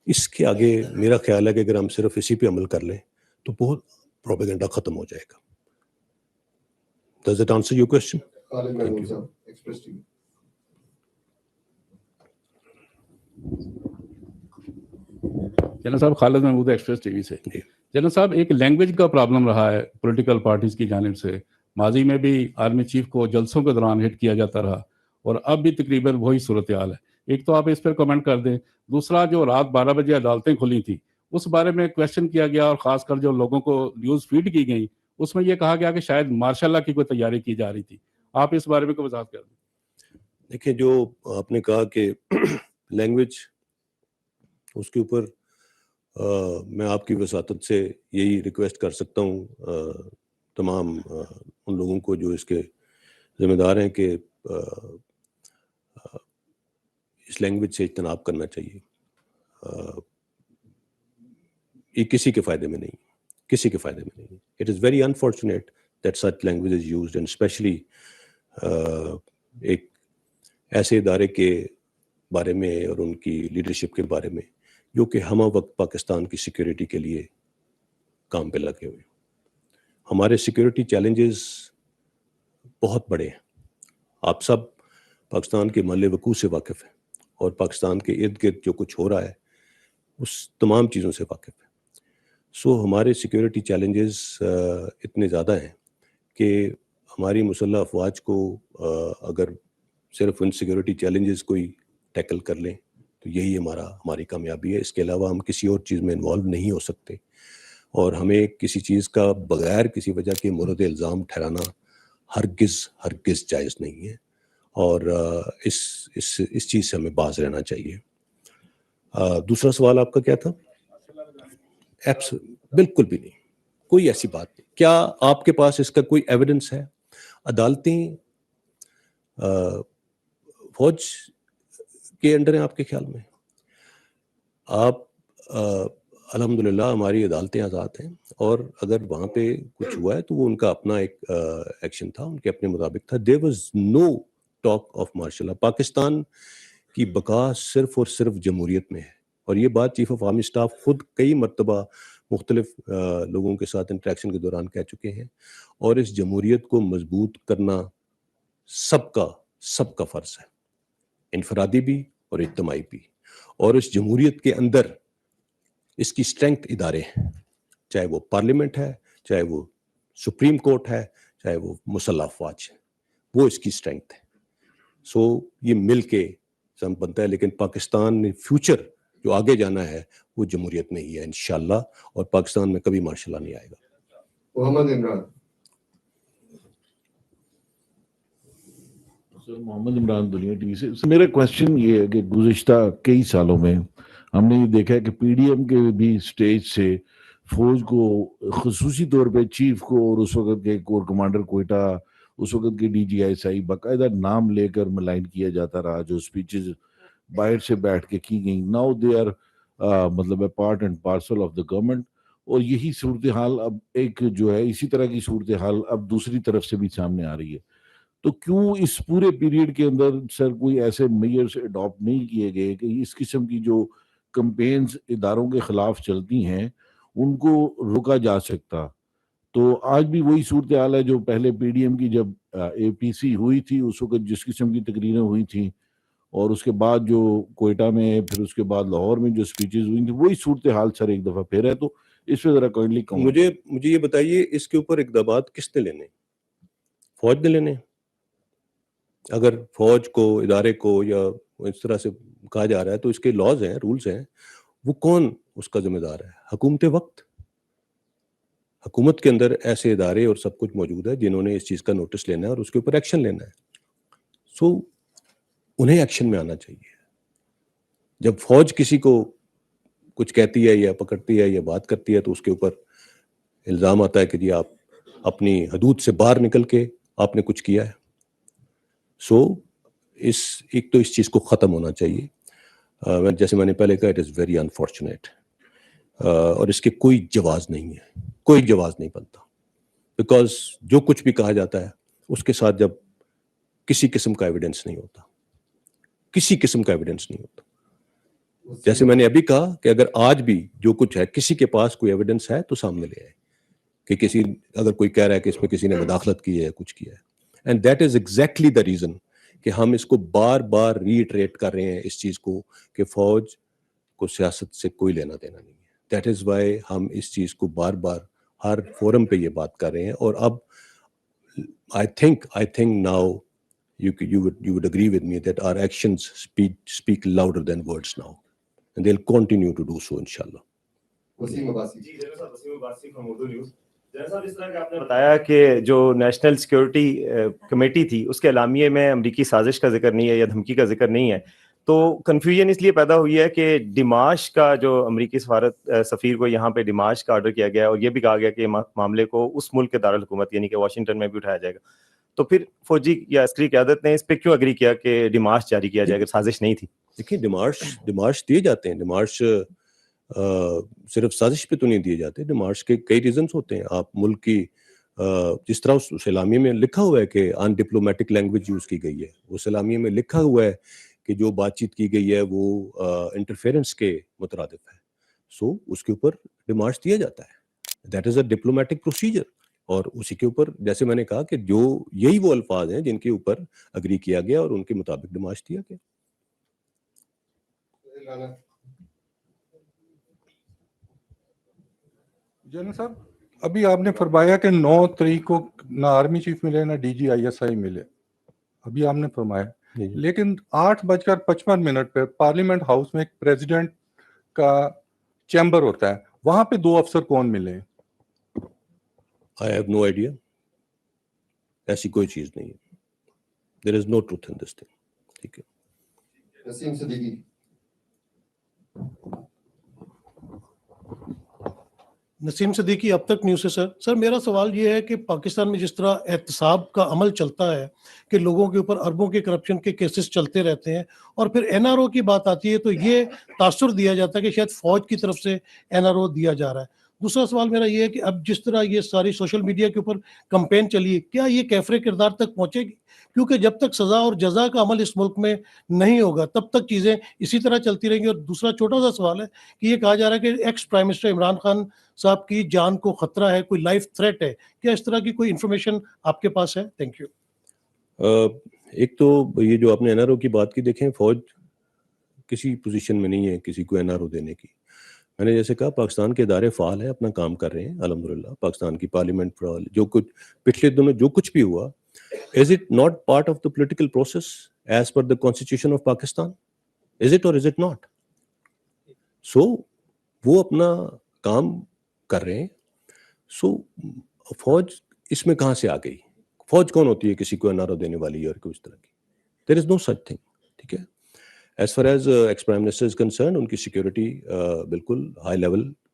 اس کے آگے میرا خیال ہے کہ اگر ہم صرف اسی پہ عمل کر لیں تو بہت پروپیگنڈا ختم ہو جائے گا. Does that answer your question? خالد محمود صاحب ایکسپریس ٹی وی. جنرل صاحب خالد محمود ایکسپریس ٹی وی سے. جنرل صاحب ایک لینگویج کا پرابلم رہا ہے پولیٹیکل پارٹیز کی جانب سے. ماضی میں بھی آرمی چیف کو جلسوں کے دوران ہٹ کیا جاتا رہا اور اب بھی تقریباً وہی صورتحال ہے. ایک تو آپ اس پر کمنٹ کر دیں. دوسرا جو رات 12 بجے عدالتیں کھلی تھیں اس بارے میں کویشچن کیا گیا اور خاص کر جو لوگوں کو نیوز فیڈ کی گئی اس میں یہ کہا گیا کہ شاید مارشاء اللہ کی کوئی تیاری کی جا رہی تھی. آپ اس بارے میں کوئی وضاحت کر دیں. دیکھیں جو آپ نے کہا کہ لینگویج اس کے اوپر میں آپ کی وساطت سے یہی ریکویسٹ کر سکتا ہوں تمام ان لوگوں کو جو اس کے ذمہ دار ہیں کہ اس لینگویج سے اجتناب کرنا چاہیے. یہ کسی کے فائدے میں نہیں, کسی کے فائدے میں نہیں. It is very unfortunate that such language is used and especially ایک ایسے ادارے کے بارے میں اور ان کی لیڈرشپ کے بارے میں جو کہ ہمہ وقت پاکستان کی سیکیورٹی کے لیے کام پہ لگے ہوئے. ہمارے سیکیورٹی چیلنجز بہت بڑے ہیں. آپ سب پاکستان کے محل وقوع سے واقف ہیں اور پاکستان کے ارد گرد جو کچھ ہو رہا ہے اس تمام چیزوں سے واقف ہیں. سو ہمارے سیکیورٹی چیلنجز اتنے زیادہ ہیں کہ ہماری مسلح افواج کو اگر صرف ان سیکیورٹی چیلنجز کو ہی ٹیکل کر لیں تو یہی ہماری کامیابی ہے. اس کے علاوہ ہم کسی اور چیز میں انوالو نہیں ہو سکتے اور ہمیں کسی چیز کا بغیر کسی وجہ کے مورد الزام ٹھہرانا ہرگز جائز نہیں ہے اور اس چیز سے ہمیں باز رہنا چاہیے. دوسرا سوال آپ کا کیا تھا؟ بالکل بھی نہیں, کوئی ایسی بات نہیں. کیا آپ کے پاس اس کا کوئی ایویڈنس ہے؟ عدالتیں فوج کے انڈر ہیں آپ کے خیال میں؟ آپ الحمدللہ ہماری عدالتیں آزاد ہیں اور اگر وہاں پہ کچھ ہوا ہے تو وہ ان کا اپنا ایک ایکشن تھا, ان کے اپنے مطابق تھا. There was no talk of martial law. Pakistan کی بقا صرف اور صرف جمہوریت میں ہے اور یہ بات چیف آف آرمی اسٹاف خود کئی مرتبہ مختلف لوگوں کے ساتھ انٹریکشن کے دوران کہہ چکے ہیں. اور اس جمہوریت کو مضبوط کرنا سب کا فرض ہے, انفرادی بھی اور اجتماعی بھی. اور اس جمہوریت کے اندر اس کی اسٹرینتھ ادارے ہیں, چاہے وہ پارلیمنٹ ہے, چاہے وہ سپریم کورٹ ہے, چاہے وہ مسلح افواج ہے, وہ اس کی اسٹرینتھ ہے. سو یہ مل کے سم بنتا ہے. لیکن پاکستان میں فیوچر جو آگے جانا ہے وہ جمہوریت میں ہی ہے انشاءاللہ, اور پاکستان میں کبھی مارشل لا نہیں آئے گا. محمد عمران. محمد عمران دنیا ٹی وی سے. میرا کوشچن یہ ہے کہ گزشتہ کئی سالوں میں ہم نے یہ دیکھا ہے کہ پی ڈی ایم کے بھی سٹیج سے فوج کو خصوصی طور پہ چیف کو اور اس وقت کے کور کمانڈر کوئٹہ, اس وقت کے DGSI باقاعدہ نام لے کر ملائن کیا جاتا رہا, جو اسپیچز باہر سے بیٹھ کے کی گئیں. ناؤ دے آر مطلب part and parcel of the government. اور یہی صورتحال اب ایک جو ہے اسی طرح کی صورتحال اب دوسری طرف سے بھی سامنے آ رہی ہے. تو کیوں اس پورے پیریڈ کے اندر سر کوئی ایسے میئرز اڈاپٹ نہیں کیے گئے کہ اس قسم کی جو کمپینز اداروں کے خلاف چلتی ہیں ان کو روکا جا سکتا؟ تو آج بھی وہی صورتحال ہے جو پہلے PDM کی جب APC ہوئی تھی اس وقت جس قسم کی تقریریں ہوئی تھیں, اور اس کے بعد جو کوئٹہ میں, پھر اس کے بعد لاہور میں جو اسپیچز ہوئی تھیں, وہی صورتحال سر ایک دفعہ پھر ہے. تو اس پہ ذرا کائنڈلی کہوں. مجھے یہ بتائیے اس کے اوپر اقدامات کس نے لینے؟ فوج نے لینے؟ اگر فوج کو, ادارے کو یا اس طرح سے کہا جا رہا ہے تو اس کے لاز ہیں, رولز ہیں, وہ کون اس کا ذمہ دار ہے؟ حکومت وقت. حکومت کے اندر ایسے ادارے اور سب کچھ موجود ہے جنہوں نے اس چیز کا نوٹس لینا ہے اور اس کے اوپر ایکشن لینا ہے. سو انہیں ایکشن میں آنا چاہیے. جب فوج کسی کو کچھ کہتی ہے یا پکڑتی ہے یا بات کرتی ہے تو اس کے اوپر الزام آتا ہے کہ جی آپ اپنی حدود سے باہر نکل کے آپ نے کچھ کیا ہے. سو ایک تو اس چیز کو ختم ہونا چاہیے. جیسے میں نے پہلے کہا, اٹ از ویری انفارچونیٹ, اور اس کے کوئی جواز نہیں ہے, کوئی جواز نہیں بنتا. بیکاز جو کچھ بھی کہا جاتا ہے اس کے ساتھ جب کسی قسم کا ایویڈنس نہیں ہوتا, کسی قسم کا ایویڈنس نہیں ہوتا. جیسے میں نے ابھی کہا کہ اگر آج بھی جو کچھ ہے کسی کے پاس کوئی ایویڈنس ہے تو سامنے لے آئے کہ اگر کوئی کہہ رہا ہے کہ اس میں کسی نے مداخلت کی ہے, کچھ کیا ہے. And that is exactly the reason کہ ہم اس کو بار بار ریٹریٹ کر رہے ہیں اس چیز کو کہ فوج کو سیاست سے کوئی لینا دینا نہیں ہے. دیٹ از وائی ہم اس چیز کو بار بار ہر فورم پہ یہ بات کر رہے ہیں. اور اب I think now you would agree with me that our actions speak louder than words now, and they'll continue to do so inshallah. Waseem Abbasi. جی وسیم عباسی فرام اردو نیوز. صاحب اس طرح کہ آپ نے بتایا کہ جو نیشنل سیکیورٹی کمیٹی تھی اس کے اعلامیے میں امریکی سازش کا ذکر نہیں ہے یا دھمکی کا ذکر نہیں ہے, تو کنفیوژن اس لیے پیدا ہوئی ہے کہ ڈماشق کا جو امریکی سفیر کو یہاں پہ ڈماشق کا آرڈر کیا گیا اور یہ بھی کہا گیا کہ معاملے کو اس ملک کے دارالحکومت یعنی کہ واشنگٹن میں بھی اٹھایا جائے گا. تو پھر فوجی یا عسکری قیادت نے اس پہ کیوں اگری کیا کہ ڈماشق جاری کیا جائے گا؟ سازش نہیں تھی. دیکھیے ڈماشق دیے جاتے ہیں. ڈماشق صرف سازش پہ تو نہیں دیے جاتے. ڈماشق کے کئی ریزنز ہوتے ہیں. آپ ملک کی جس طرح اس اعلامیے میں لکھا ہوا ہے کہ ان ڈپلومیٹک لینگویج یوز کی گئی ہے, اس اعلامیے میں لکھا ہوا ہے کہ جو بات چیت کی گئی ہے وہ انٹرفیئرنس کے مترادف ہے. سو اس کے اوپر ڈماشق دیا جاتا ہے. That is a diplomatic procedure. اور اسی کے اوپر جیسے میں نے کہا کہ جو یہی وہ الفاظ ہیں جن کے اوپر اگری کیا گیا اور ان کے مطابق ڈماشق دیا گیا. جنرل صاحب, ابھی آپ نے فرمایا کہ 9 تاریخ کو نہ آرمی چیف ملے نہ DGISI ملے, ابھی آپ نے فرمایا, لیکن 8:55 پہ پارلیمنٹ ہاؤس میں ایک پریزیڈنٹ کا چیمبر ہوتا ہے, وہاں پہ 2 افسر کون ملے؟ I have no idea. ایسی کوئی چیز نہیں ہے. There is no truth in this thing. ٹھیک ہے. نسیم صدیقی. نسیم صدیقی اب تک نیوز سے. سر میرا سوال یہ ہے کہ پاکستان میں جس طرح احتساب کا عمل چلتا ہے کہ لوگوں کے اوپر اربوں کے کرپشن کے کیسز چلتے رہتے ہیں, اور پھر NRO کی بات آتی ہے تو یہ تاثر دیا جاتا ہے کہ شاید فوج کی طرف سے NRO دیا جا رہا ہے. دوسرا سوال میرا یہ ہے کہ اب جس طرح یہ ساری سوشل میڈیا کے اوپر کمپین چلی ہے, کیا یہ کیفر کردار تک پہنچے گی؟ کیونکہ جب تک سزا اور جزا کا عمل اس ملک میں نہیں ہوگا تب تک چیزیں اسی طرح چلتی رہیں گی. اور دوسرا چھوٹا سا سوال ہے کہ یہ کہا جا رہا ہے کہ x prime minister Imran Khan صاحب کی جان کو خطرہ ہے, کوئی لائف تھریٹ ہے, کیا اس طرح کی کوئی انفارمیشن آپ کے پاس ہے؟ Thank you. ایک تو یہ جو آپ نے NRO کی بات کی, دیکھیں فوج کسی پوزیشن میں نہیں ہے کسی کو NRO دینے کی. میں نے جیسے کہا پاکستان کے ادارے فعال ہیں, اپنا کام کر رہے ہیں الحمدللہ. پاکستان کی پارلیمنٹ فعال, جو کچھ پچھلے دنوں جو کچھ بھی ہوا, is it not part of the political process as per the constitution of Pakistan? Is it اور از اٹ ناٹ؟ سو وہ اپنا کام کر رہے ہیں. سو فوج اس میں کہاں سے آ گئی؟ فوج کون ہوتی ہے کسی کو NRO دینے والی اور کوئی اس طرح کی؟ There is no such thing. ٹھیک ہے. As far as ex prime minister is concern, ان کی سیکیورٹی بالکل high level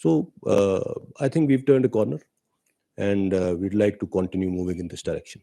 So I think we've turned a corner and we'd like to continue moving in this direction.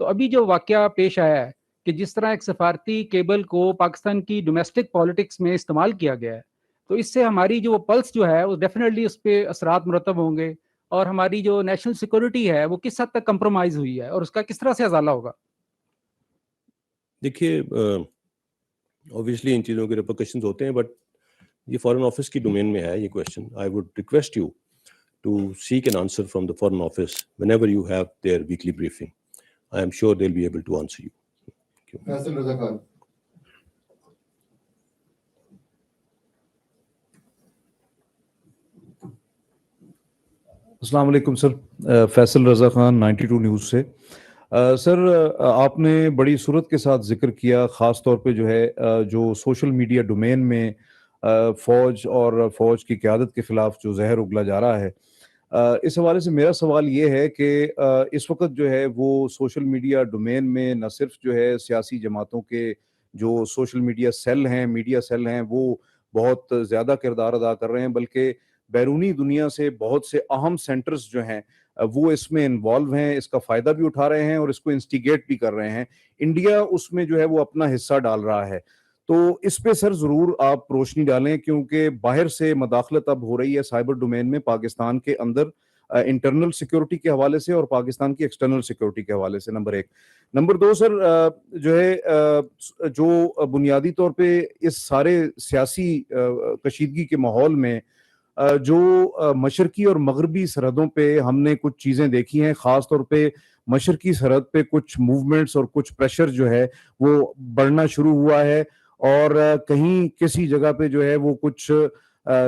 تو ابھی جو واقعہ پیش آیا ہے کہ جس طرح ایک سفارتی کیبل کو پاکستان کی ڈومیسٹک پالیٹکس میں استعمال کیا گیا ہے، تو اس سے ہماری جو پلس جو ہے وہ ڈیفینیٹلی اس پہ اثرات مرتب ہوں گے، اور ہماری جو نیشنل سیکورٹی ہے وہ کس حد تک کمپرومائز ہوئی ہے اور اس کا کس طرح سے ازالہ ہوگا؟ دیکھیے اوبویسلی ان چیزوں کے ریپرکشنز ہوتے ہیں، بٹ یہ فارن آفس کی ڈومین میں ہے یہ question. I would request you to seek an answer from the foreign office whenever you have their weekly briefing. I am sure they'll be able to answer you. Faisal Raza Khan. السلام علیکم سر، Faisal Raza Khan 92 news سے. سر آپ نے بڑی صورت کے ساتھ ذکر کیا، خاص طور پہ جو ہے جو سوشل میڈیا ڈومین میں فوج اور فوج کی قیادت کے خلاف جو زہر اگلا جا رہا ہے، اس حوالے سے میرا سوال یہ ہے کہ اس وقت جو ہے وہ سوشل میڈیا ڈومین میں نہ صرف جو ہے سیاسی جماعتوں کے جو سوشل میڈیا سیل ہیں، میڈیا سیل ہیں، وہ بہت زیادہ کردار ادا کر رہے ہیں، بلکہ بیرونی دنیا سے بہت سے اہم سینٹرز جو ہیں وہ اس میں انوالو ہیں، اس کا فائدہ بھی اٹھا رہے ہیں اور اس کو انسٹیگیٹ بھی کر رہے ہیں. انڈیا اس میں جو ہے وہ اپنا حصہ ڈال رہا ہے. تو اس پہ سر ضرور آپ روشنی ڈالیں، کیونکہ باہر سے مداخلت اب ہو رہی ہے سائبر ڈومین میں پاکستان کے اندر، انٹرنل سیکیورٹی کے حوالے سے اور پاکستان کی ایکسٹرنل سیکیورٹی کے حوالے سے. نمبر 1. نمبر 2 سر، جو ہے جو بنیادی طور پہ اس سارے سیاسی کشیدگی کے ماحول میں جو مشرقی اور مغربی سرحدوں پہ ہم نے کچھ چیزیں دیکھی ہیں، خاص طور پہ مشرقی سرحد پہ کچھ موومنٹس اور کچھ پریشر جو ہے وہ بڑھنا شروع ہوا ہے، اور کہیں کسی جگہ پہ جو ہے وہ کچھ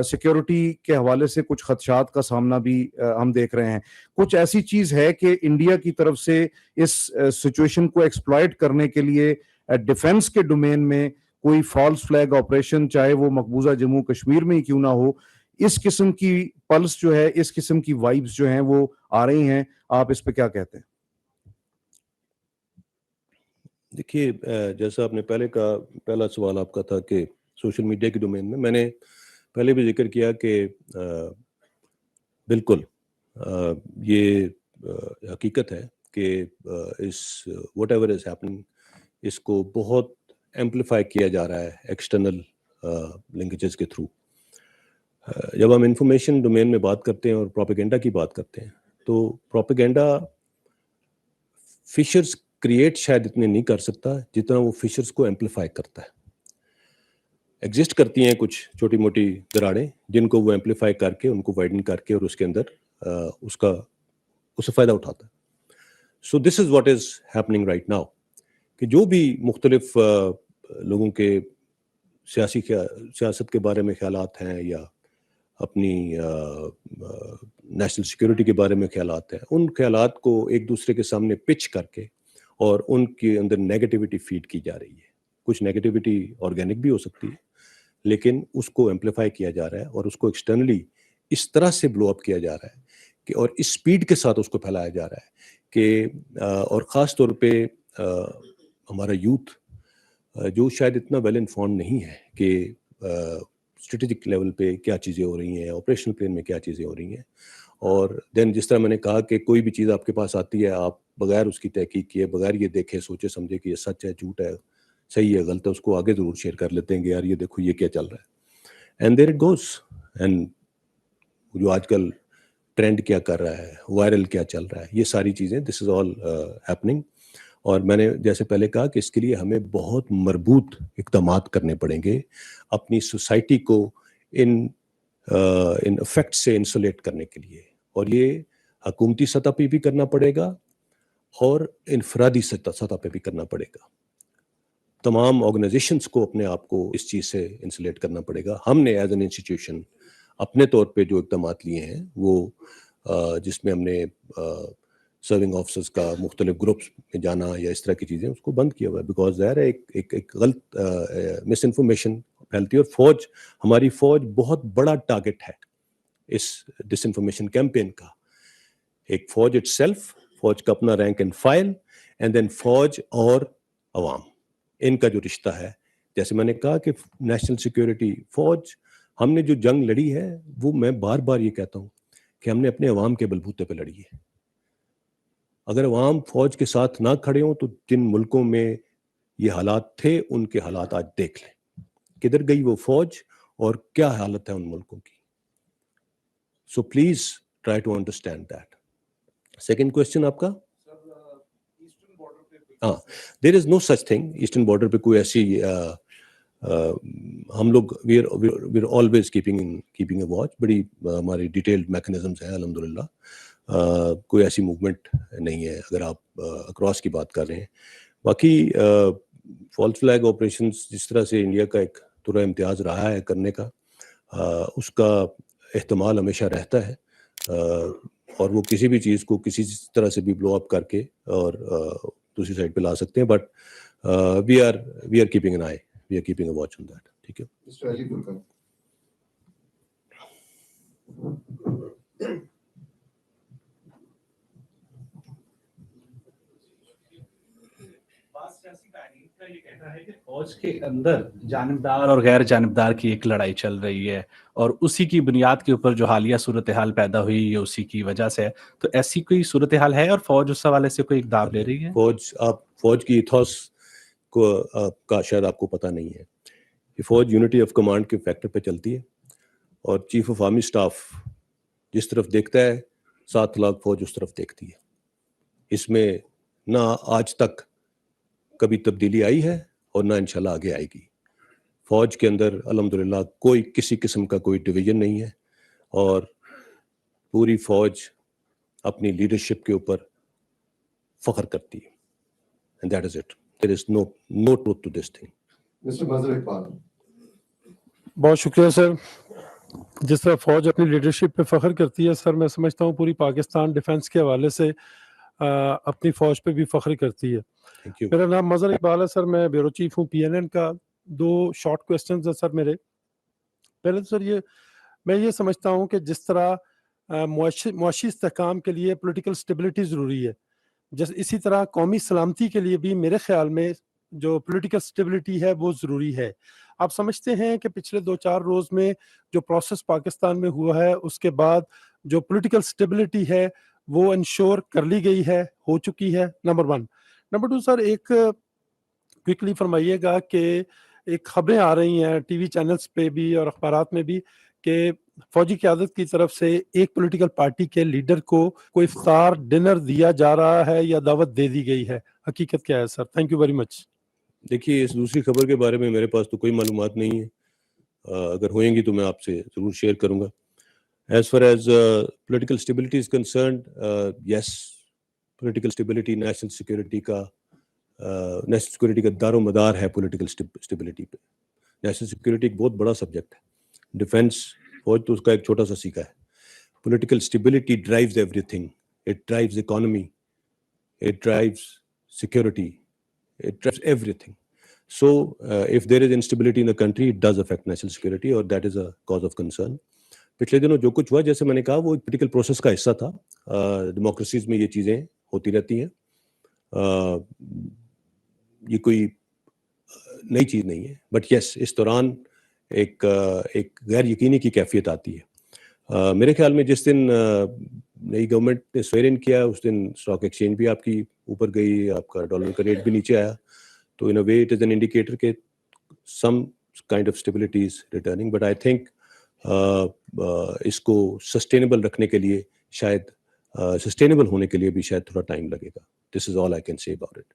سیکیورٹی کے حوالے سے کچھ خدشات کا سامنا بھی ہم دیکھ رہے ہیں. کچھ ایسی چیز ہے کہ انڈیا کی طرف سے اس سچویشن کو ایکسپلائٹ کرنے کے لیے ڈیفنس کے ڈومین میں کوئی فالس فلیگ آپریشن، چاہے وہ مقبوضہ جموں کشمیر میں ہی کیوں نہ ہو، اس قسم کی پلس جو ہے، اس قسم کی وائبز جو ہیں وہ آ رہی ہیں. آپ اس پہ کیا کہتے ہیں؟ دیکھیے جیسا آپ نے پہلا سوال آپ کا تھا کہ سوشل میڈیا کی ڈومین میں نے پہلے بھی ذکر کیا کہ بالکل یہ حقیقت ہے کہ اس واٹ ایور از ہیپننگ اس کو بہت ایمپلیفائی کیا جا رہا ہے ایکسٹرنل لنکیجز کے تھرو. جب ہم انفارمیشن ڈومین میں بات کرتے ہیں اور پروپیگنڈا کی بات کرتے ہیں تو پروپیگنڈا فشرز کریٹ شاید اتنے نہیں کر سکتا جتنا وہ فشرز کو ایمپلیفائی کرتا ہے. ایگزسٹ کرتی ہیں کچھ چھوٹی موٹی دراڑیں جن کو وہ ایمپلیفائی کر کے ان کو وائڈن کر کے اور اس کے اندر اس سے فائدہ اٹھاتا ہے. So this is what is happening right now کہ جو بھی مختلف لوگوں کے سیاست کے بارے میں خیالات ہیں یا اپنی نیشنل سیکیورٹی کے بارے میں خیالات ہیں، ان خیالات کو ایک دوسرے کے سامنے پچ کر کے اور ان کے اندر نیگیٹیوٹی فیڈ کی جا رہی ہے. کچھ نیگیٹیوٹی آرگینک بھی ہو سکتی ہے لیکن اس کو ایمپلیفائی کیا جا رہا ہے اور اس کو ایکسٹرنلی اس طرح سے بلو اپ کیا جا رہا ہے کہ اور اس سپیڈ کے ساتھ اس کو پھیلایا جا رہا ہے کہ اور خاص طور پہ ہمارا یوتھ جو شاید اتنا ویل انفارمڈ نہیں ہے کہ اسٹریٹجک لیول پہ کیا چیزیں ہو رہی ہیں، آپریشنل پلین میں کیا چیزیں ہو رہی ہیں. اور دین جس طرح میں نے کہا کہ کوئی بھی چیز آپ کے پاس آتی ہے، آپ بغیر اس کی تحقیق کیے، بغیر یہ دیکھے سوچے سمجھے کہ یہ سچ ہے، جھوٹ ہے، صحیح ہے، غلط ہے، اس کو آگے ضرور شیئر کر لیتے ہیں کہ یار یہ دیکھو یہ کیا چل رہا ہے. And there it goes. And جو آج کل ٹرینڈ کیا کر رہا ہے، وائرل کیا چل رہا ہے، یہ ساری چیزیں دس از آل ہیپننگ. اور میں نے جیسے پہلے کہا کہ اس کے لیے ہمیں بہت مربوط اقدامات کرنے پڑیں گے اپنی سوسائٹی کو ان افیکٹ سے انسولیٹ کرنے کے لیے، اور یہ حکومتی سطح پہ بھی کرنا پڑے گا اور انفرادی سطح پہ بھی کرنا پڑے گا. تمام آرگنائزیشنز کو اپنے آپ کو اس چیز سے انسولیٹ کرنا پڑے گا. ہم نے ایز این انسٹیٹیوشن اپنے طور پہ جو اقدامات لیے ہیں وہ جس میں ہم نے سرونگ آفیسرز کا مختلف گروپس میں جانا یا اس طرح کی چیزیں، اس کو بند کیا ہوا ہے. بیکاز ظاہر ہے ایک غلط مس انفارمیشن پھیلتی ہے، اور ہماری فوج بہت بڑا ٹارگٹ ہے اس ڈس انفارمیشن کیمپین کا. ایک فوج اٹ سیلف، فوج کا اپنا rank and file, and then فوج اور عوام، ان کا جو رشتہ ہے. جیسے میں نے کہا کہ نیشنل سیکیورٹی فوج، ہم نے جو جنگ لڑی ہے وہ میں بار بار یہ کہتا ہوں کہ ہم نے اپنے عوام کے بلبوتے پہ لڑی ہے. اگر عوام فوج کے ساتھ نہ کھڑے ہوں تو جن ملکوں میں یہ حالات تھے ان کے حالات آج دیکھ لیں, کدھر گئی وہ فوج اور کیا حالت ہے ان ملکوں کی. So please try to understand that. Second question آپ کا, ہاں, there is no such thing eastern border پہ کوئی ایسی ہم لوگ we are always keeping a watch. بڑی ہماری ڈیٹیلڈ میکنزمز ہیں الحمدللہ. کوئی ایسی موومنٹ نہیں ہے اگر آپ اکراس کی بات کر رہے ہیں. باقی فالس فلیگ آپریشنز جس طرح سے انڈیا کا ایک ترا امتیاز رہا ہے کرنے کا, اس کا احتمال ہمیشہ رہتا ہے, اور وہ کسی بھی چیز کو کسی طرح سے بھی بلو اپ کر کے اور دوسری سائڈ پہ لا سکتے ہیں. But we are keeping an eye, we are keeping a watch on that. ٹھیک ہے. یہ کہتا ہے کہ فوج کے اندر جانبدار اور غیر جانبدار کی ایک لڑائی چل رہی ہے اور اسی کی بنیاد کے اوپر جو حالیہ صورتحال پیدا ہوئی یہ اسی کی وجہ سے ہے. تو ایسی کوئی صورتحال ہے اور فوج اس حوالے سے کوئی اقدام لے رہی ہے؟ فوج کی ایتھوس کو کا شاید آپ کو پتہ نہیں ہے. یہ فوج یونٹی آف کمانڈ کے فیکٹر پہ چلتی ہے اور چیف آف آرمی اسٹاف جس طرف دیکھتا ہے 7 لاکھ فوج اس طرف دیکھتی ہے. اس میں نہ آج تک کبھی تبدیلی آئی ہے اور نہ انشاءاللہ آگے آئے گی. فوج کے اندر الحمدللہ کوئی کسی قسم کا کوئی ڈویژن نہیں ہے اور پوری فوج اپنی لیڈرشپ کے اوپر فخر کرتی ہے. And that is it. There is no truth to this thing. Mr. Mazhar Iqbal. بہت شکریہ سر. جس طرح فوج اپنی لیڈرشپ پہ فخر کرتی ہے سر, میں سمجھتا ہوں پوری پاکستان ڈیفنس کے حوالے سے اپنی فوج پہ بھی فخر کرتی ہے. میرا نام مظہر اقبال ہے سر, میں بیورو چیف ہوں PNN کا. 2 شارٹ کویسچنز ہیں سر میرے. پہلے تو سر میں یہ سمجھتا ہوں کہ جس طرح معاشی استحکام کے لیے پولیٹیکل سٹیبلٹی ضروری ہے, اسی طرح قومی سلامتی کے لیے بھی میرے خیال میں جو پولیٹیکل سٹیبلٹی ہے وہ ضروری ہے. آپ سمجھتے ہیں کہ پچھلے 2-4 روز میں جو پروسیس پاکستان میں ہوا ہے اس کے بعد جو پولیٹیکل سٹیبلٹی ہے وہ انشور کر لی گئی ہے, ہو چکی ہے؟ نمبر 1. نمبر 2 سر, ایک کوئکلی فرمائیے گا کہ ایک خبریں آ رہی ہیں ٹی وی چینلز پہ بھی اور اخبارات میں بھی کہ فوجی قیادت کی طرف سے ایک پولیٹیکل پارٹی کے لیڈر کو کوئی افطار ڈنر دیا جا رہا ہے یا دعوت دے دی گئی ہے. حقیقت کیا ہے sir? Thank you very much. دیکھیے, اس دوسری خبر کے بارے میں میرے پاس تو کوئی معلومات نہیں ہے. اگر ہوئیں گی تو میں آپ سے ضرور شیئر کروں گا. As far as political stability is concerned, yes, political stability national security کا دار و مدار ہے political stability پہ. نیشنل سیکورٹی ایک بہت بڑا سبجیکٹ ہے. ڈیفینس فوج تو اس کا ایک چھوٹا سا سیکھا ہے. Political stability drives everything. It drives economy. It drives security. It drives everything. So if there is instability in the country, it does affect national security, or that is a cause of concern. پچھلے دنوں جو کچھ ہوا, جیسے میں نے کہا, وہ ایک پولیٹیکل پروسیس کا حصہ تھا. ڈیموکریسیز میں یہ چیزیں ہوتی رہتی ہیں. یہ کوئی نئی چیز نہیں ہے. بٹ یس, اس دوران ایک غیر یقینی کی کیفیت آتی ہے. میرے خیال میں جس دن نئی گورنمنٹ نے سویرن کیا اس دن اسٹاک ایکسچینج بھی آپ کی اوپر گئی, آپ کا ڈالر کا ریٹ بھی نیچے آیا. تو in a way it is an indicator کہ some kind of stability is returning. But I think اس کو سسٹینیبل رکھنے کے لیے شاید سسٹینیبل ہونے کے لیے بھی شاید تھوڑا ٹائم لگے گا. This is all I can say about it.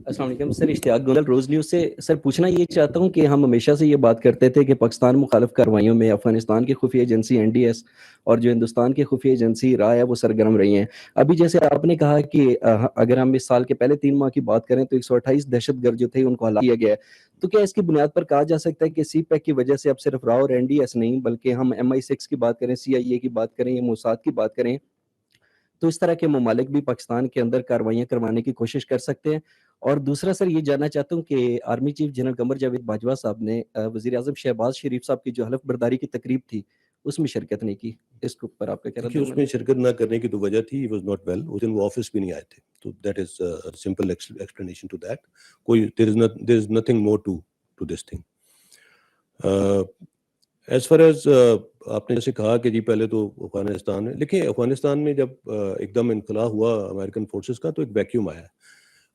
السلام علیکم سر, اشتیاق گولل, روز نیوز سے. سر پوچھنا یہ چاہتا ہوں کہ ہم ہمیشہ سے یہ بات کرتے تھے کہ پاکستان مخالف کارروائیوں میں افغانستان کی خفیہ ایجنسی NDS اور جو ہندوستان کی خفیہ ایجنسی RAI ہے وہ سرگرم رہی ہیں. ابھی جیسے آپ نے کہا کہ اگر ہم اس سال کے پہلے 3 ماہ کی بات کریں تو 128 دہشت گرد جو تھے ان کو ہلاک کیا گیا ہے. تو کیا اس کی بنیاد پر کہا جا سکتا ہے کہ CPEC کی وجہ سے اب صرف RAW اور NDS نہیں بلکہ ہم MI6 کی بات کریں, CIA کی بات کریں یا موساد کی بات کریں, تو اس طرح کے ممالک بھی پاکستان کے اندر کارروائیاں کروانے کی کوشش کر سکتے ہیں؟ اور دوسرا سر یہ جاننا چاہتا ہوں کہ army chief general Qamar Javed Bajwa صاحب نے وزیر اعظم شہباز شریف صاحب کی جو حلف برداری کی تقریب تھی اس میں شرکت نہیں کی. اس کے اوپر آپ کا کیا رد اس میں شرکت نہ کرنے کی تو وجہ تھی, he was not well. اس دن وہ آفس بھی نہیں آئے تھے. تو that is a simple explanation to that. کوئی there is nothing more to this thing. As far as آپ نے جیسے کہا کہ جی پہلے تو افغانستان میں، دیکھیں افغانستان میں جب ایک دم انخلا ہوا امریکن فورسز کا تو ایک ویکیوم آیا،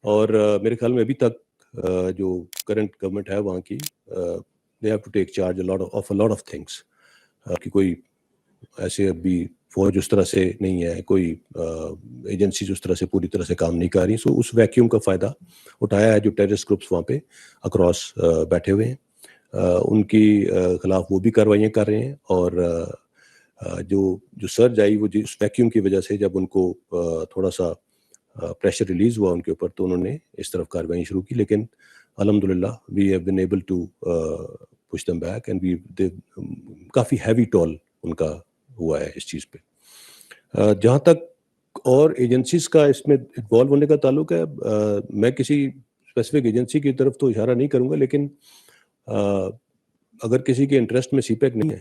اور میرے خیال میں ابھی تک جو کرنٹ گورنمنٹ ہے وہاں کی، they have to take charge of a lot of things, کہ کوئی ایسے ابھی فوج اس طرح سے نہیں ہے، کوئی ایجنسیز اس طرح سے پوری طرح سے کام نہیں کر رہی، سو اس ویکیوم کا فائدہ اٹھایا ہے جو ٹیررسٹ گروپس وہاں پہ اکراس بیٹھے ہوئے ہیں، ان کی خلاف وہ بھی کارروائیاں کر رہے ہیں، اور جو سرج آئی وہ اس ویکیوم کی وجہ سے جب ان کو تھوڑا سا پریشر ریلیز ہوا ان کے اوپر تو انہوں نے اس طرف کارروائیاں شروع کی، لیکن الحمدللہ we have been able to push them back and کافی ہیوی ٹول ان کا ہوا ہے اس چیز پہ۔ جہاں تک اور ایجنسیز کا اس میں انوالو ہونے کا تعلق ہے، میں کسی اسپیسیفک ایجنسی کی طرف تو اشارہ نہیں کروں گا، لیکن اگر کسی کے انٹرسٹ میں سی پیک نہیں ہے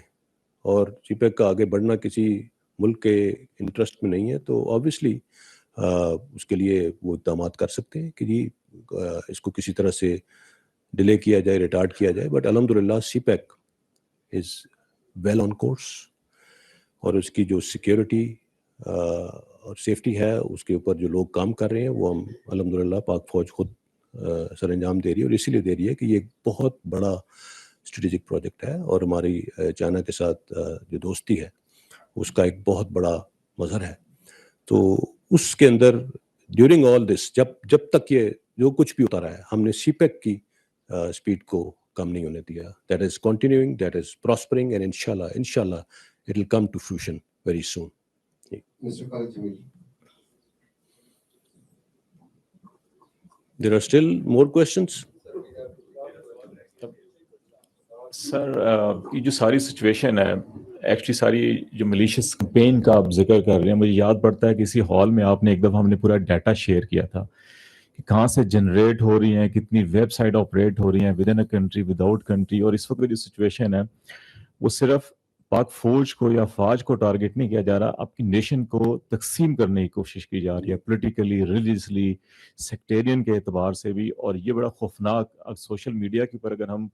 اور سی پیک کا آگے بڑھنا کسی ملک کے انٹرسٹ میں نہیں ہے تو آبویسلی اس کے لیے وہ اقدامات کر سکتے ہیں کہ جی اس کو کسی طرح سے ڈیلے کیا جائے، ریٹارڈ کیا جائے، بٹ الحمدللہ CPEC is well on course, اور اس کی جو سیکیورٹی اور سیفٹی ہے اس کے اوپر جو لوگ کام کر رہے ہیں وہ ہم الحمدللہ پاک فوج خود سر انجام دے رہی ہے، اور اسی لیے دے رہی ہے کہ یہ ایک بہت بڑا اسٹریٹجک پروجیکٹ ہے، اور ہماری چائنا کے ساتھ جو دوستی ہے اس کا ایک بہت بڑا مظہر ہے۔ تو اس کے اندر ڈیورنگ آل دس جب تک یہ جو کچھ بھی ہوتا رہا ہے ہم نے سی پیک کی اسپیڈ کو کم نہیں ہونے دیا، that is continuing, that is پراسپرنگ، and انشاءاللہ it will come to fruition very soon. Mr. Khalid Jamil. There are still more questions? سر یہ جو ساری سچویشن ہے ایکچولی ساری جو ملیشیس کمپین کا آپ ذکر کر رہے ہیں، مجھے یاد پڑتا ہے کہ اسی ہال میں آپ نے ایک دفعہ ہم نے پورا ڈیٹا شیئر کیا تھا کہ کہاں سے جنریٹ ہو رہی ہیں، کتنی ویب سائٹ آپریٹ ہو رہی ہیں with in a country, with out country, اور اس وقت جو سچویشن ہے وہ صرف پاک فوج کو یا فوج کو ٹارگٹ نہیں کیا جا رہا، آپ کی نیشن کو تقسیم کرنے کی کوشش کی جا رہی ہے، پولیٹیکلی، ریلیجیسلی، سیکٹیرین کے اعتبار سے بھی، اور یہ بڑا خوفناک سوشل میڈیا کے اوپر اگر ہم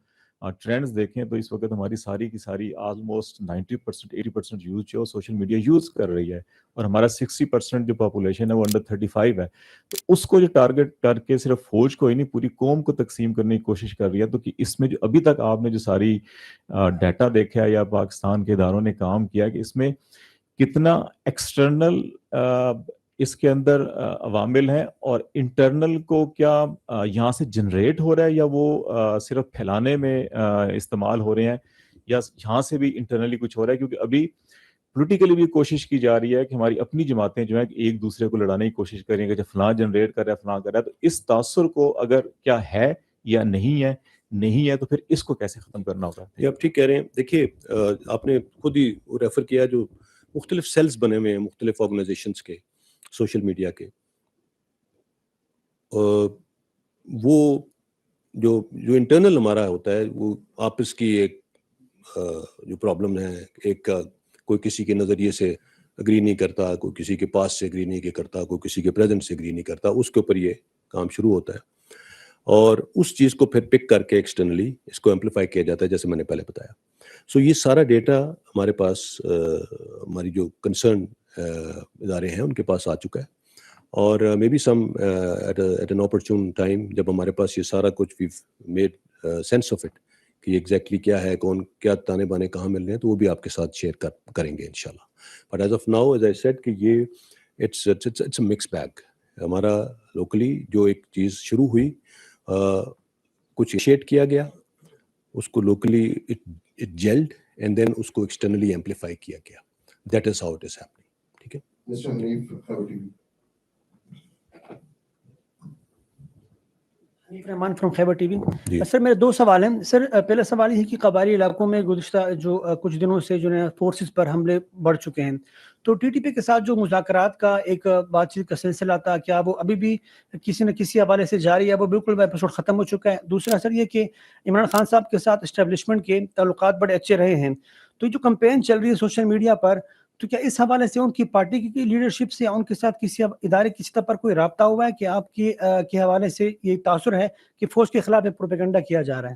ٹرینڈز دیکھیں تو اس وقت ہماری ساری کی ساری آلموسٹ 90% 80% یوز جو سوشل میڈیا یوز کر رہی ہے، اور ہمارا 60% جو پاپولیشن ہے وہ انڈر 35 ہے، تو اس کو جو ٹارگٹ کر کے صرف فوج کو ہی نہیں پوری قوم کو تقسیم کرنے کی کوشش کر رہی ہے۔ تو کہ اس میں جو ابھی تک آپ نے جو ساری ڈیٹا دیکھا یا پاکستان کے اداروں نے کام کیا کہ اس میں کتنا ایکسٹرنل اس کے اندر عوامل ہیں، اور انٹرنل کو کیا یہاں سے جنریٹ ہو رہا ہے یا وہ صرف پھیلانے میں استعمال ہو رہے ہیں، یا یہاں سے بھی انٹرنلی کچھ ہو رہا ہے؟ کیونکہ ابھی پولیٹیکلی بھی کوشش کی جا رہی ہے کہ ہماری اپنی جماعتیں جو ہیں کہ ایک دوسرے کو لڑانے کی کوشش کریں گے کہ فلاں جنریٹ کر رہا ہے، فلاں کر رہا ہے، تو اس تاثر کو اگر کیا ہے یا نہیں ہے تو پھر اس کو کیسے ختم کرنا ہوگا؟ یہ آپ ٹھیک کہہ رہے ہیں۔ دیکھیے آپ نے خود ہی ریفر کیا جو مختلف سیلز بنے ہوئے ہیں مختلف آرگنائزیشنز کے سوشل میڈیا کے، وہ جو انٹرنل ہمارا ہوتا ہے وہ آپس کی ایک جو پرابلم ہے، ایک کوئی کسی کے نظریے سے اگری نہیں کرتا، کوئی کسی کے پاس سے اگری نہیں کرتا، کوئی کسی کے پریزنٹ سے اگری نہیں کرتا، اس کے اوپر یہ کام شروع ہوتا ہے، اور اس چیز کو پھر پک کر کے ایکسٹرنلی اس کو ایمپلیفائی کیا جاتا ہے جیسے میں نے پہلے بتایا۔ سو یہ سارا ڈیٹا ہمارے پاس ہماری جو کنسرن ادارے ہیں ان کے پاس آ چکا ہے، اور maybe some at an opportune time جب ہمارے پاس یہ سارا کچھ we made sense of it کہ یہ ایگزیکٹلی کیا ہے، کون کیا تانے بانے کہاں مل رہے ہیں، تو وہ بھی آپ کے ساتھ شیئر کریں گے انشاءاللہ۔ But as of now as I said کہ یہ اٹس اے مکس بیگ۔ ہمارا لوکلی جو ایک چیز شروع ہوئی، کچھ انیشیٹ کیا گیا، اس کو locally it gelled and then اس کو ایکسٹرنلی ایمپلیفائی کیا گیا۔ That is how it is happening. ٹھیک ہے، Mr. Hanif, Khabar TV. Hanif Rehman from Khyber TV. Sir میرے دو سوال ہیں۔ سر پہلا سوال یہ ہے کہ قبائلی علاقوں میں گزشتہ جو کچھ دنوں سے جو ہے فورسز پر حملے بڑھ چکے ہیں، تو ٹی ٹی پی کے ساتھ جو مذاکرات کا ایک بات چیت کا سلسلہ تھا، کیا وہ ابھی بھی کسی نہ کسی حوالے سے جاری ہے، وہ بالکل ایپیسوڈ ختم ہو چکا ہے؟ دوسرا سر یہ کہ عمران خان صاحب کے ساتھ اسٹیبلشمنٹ کے تعلقات بڑے اچھے رہے ہیں، تو جو کمپین چل رہی ہے سوشل میڈیا پر، تو کیا اس حوالے سے ان کی پارٹی کی لیڈرشپ سے ان کے ساتھ کسی ادارے کی سطح پر کوئی رابطہ ہوا ہے کہ آپ کے حوالے سے یہ تاثر ہے کہ فوج کے خلاف ایک پروپیگنڈا کیا جا رہا ہے؟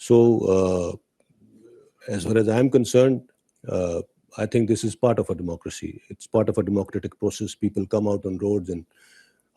So as far as I am concerned, I think this is part of a democracy. It's part of a democratic process. People come out on roads and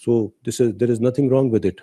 So there is nothing wrong with it,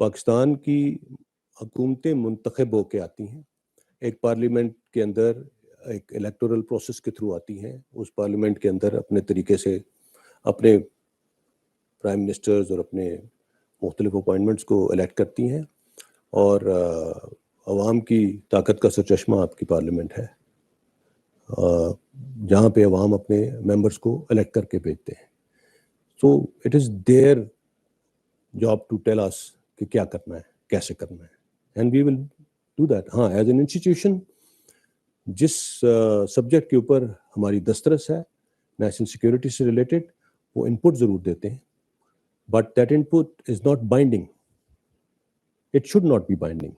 Pakistan کی حکومتیں منتخب ہو کے آتی ہیں, ایک parliament کے اندر ایک electoral process کے تھرو آتی ہیں, اس پارلیمنٹ کے اندر اپنے طریقے سے اپنے پرائم منسٹرز اور اپنے مختلف اپوائنٹمنٹس کو الیکٹ کرتی ہیں, اور عوام کی طاقت کا سرچشمہ آپ کی پارلیمنٹ ہے, جہاں پہ عوام اپنے ممبرس کو الیکٹ کر کے بھیجتے ہیں. So it is their job to tell us کہ کیا کرنا ہے, کیسے کرنا ہے, and we will do that. ہاں, ایز این انسٹیٹیوشن جس سبجیکٹ کے اوپر ہماری دسترس ہے نیشنل سیکیورٹی سے ریلیٹڈ, وہ ان پٹ ضرور دیتے ہیں, but that input is not binding. It should not be binding.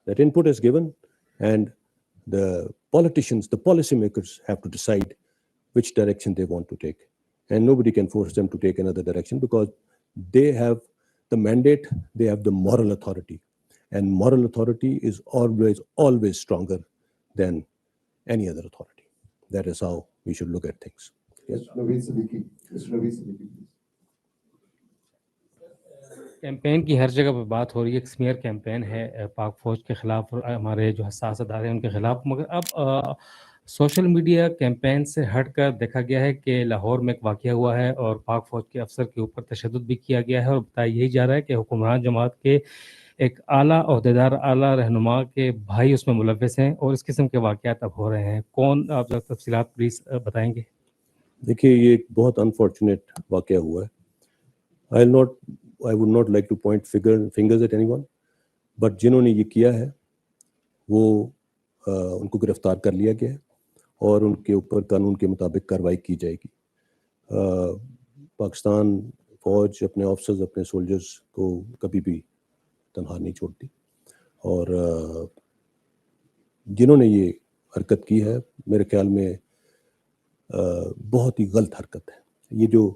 That input is given and the politicians, the policy makers have to decide which direction they want to take, and nobody can force them to take another direction because they have the mandate, they have the moral authority, and moral authority is always stronger than any other authority. That is how we should look at things. Yes, Naveed Siddiqui. Mr. Naveed Siddiqui, please. Campaign کی ہر جگہ پہ بات ہو رہی ہے, ایک سمیئر campaign ہے پاک فوج کے خلاف اور ہمارے جو حساس ادارے ہیں ان کے خلاف, مگر اب سوشل میڈیا کیمپین سے ہٹ کر دیکھا گیا ہے کہ لاہور میں ایک واقعہ ہوا ہے اور پاک فوج کے افسر کے اوپر تشدد بھی کیا گیا ہے, اور بتایا یہی جا رہا ہے کہ حکمران جماعت کے ایک اعلیٰ عہدیدار, اعلیٰ رہنما کے بھائی اس میں ملوث ہیں, اور اس قسم کے واقعات اب ہو رہے ہیں. کون, آپ تفصیلات پلیز بتائیں گے؟ دیکھیے, یہ ایک بہت انفارچونیٹ واقعہ ہوا ہے. I would not like to point fingers at anyone, but جنہوں نے یہ کیا ہے وہ ان کو گرفتار کر لیا گیا ہے اور ان کے اوپر قانون کے مطابق کارروائی کی جائے گی. پاکستان فوج اپنے آفیسرز, اپنے سولجرز کو کبھی بھی تنہا نہیں چھوڑتی, اور جنہوں نے یہ حرکت کی ہے میرے خیال میں بہت ہی غلط حرکت ہے. یہ جو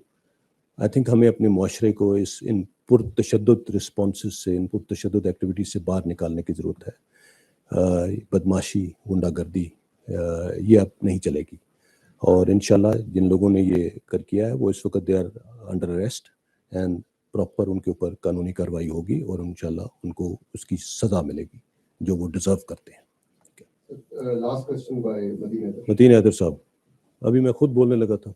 آئی تھنک ہمیں اپنے معاشرے کو ان پرتشدد رسپانسز سے, ان پرتشدد ایکٹیویٹیز سے باہر نکالنے کی ضرورت ہے. بدماشی, غنڈہ گردی, یہ اب نہیں چلے گی, اور انشاءاللہ جن لوگوں نے یہ کیا ہے وہ اس وقت they are under arrest, and proper ان کے اوپر قانونی کارروائی ہوگی, اور انشاءاللہ ان کو اس کی سزا ملے گی جو وہ ڈیزرو کرتے ہیں. Last question by متین حیدر صاحب, ابھی میں خود بولنے لگا تھا.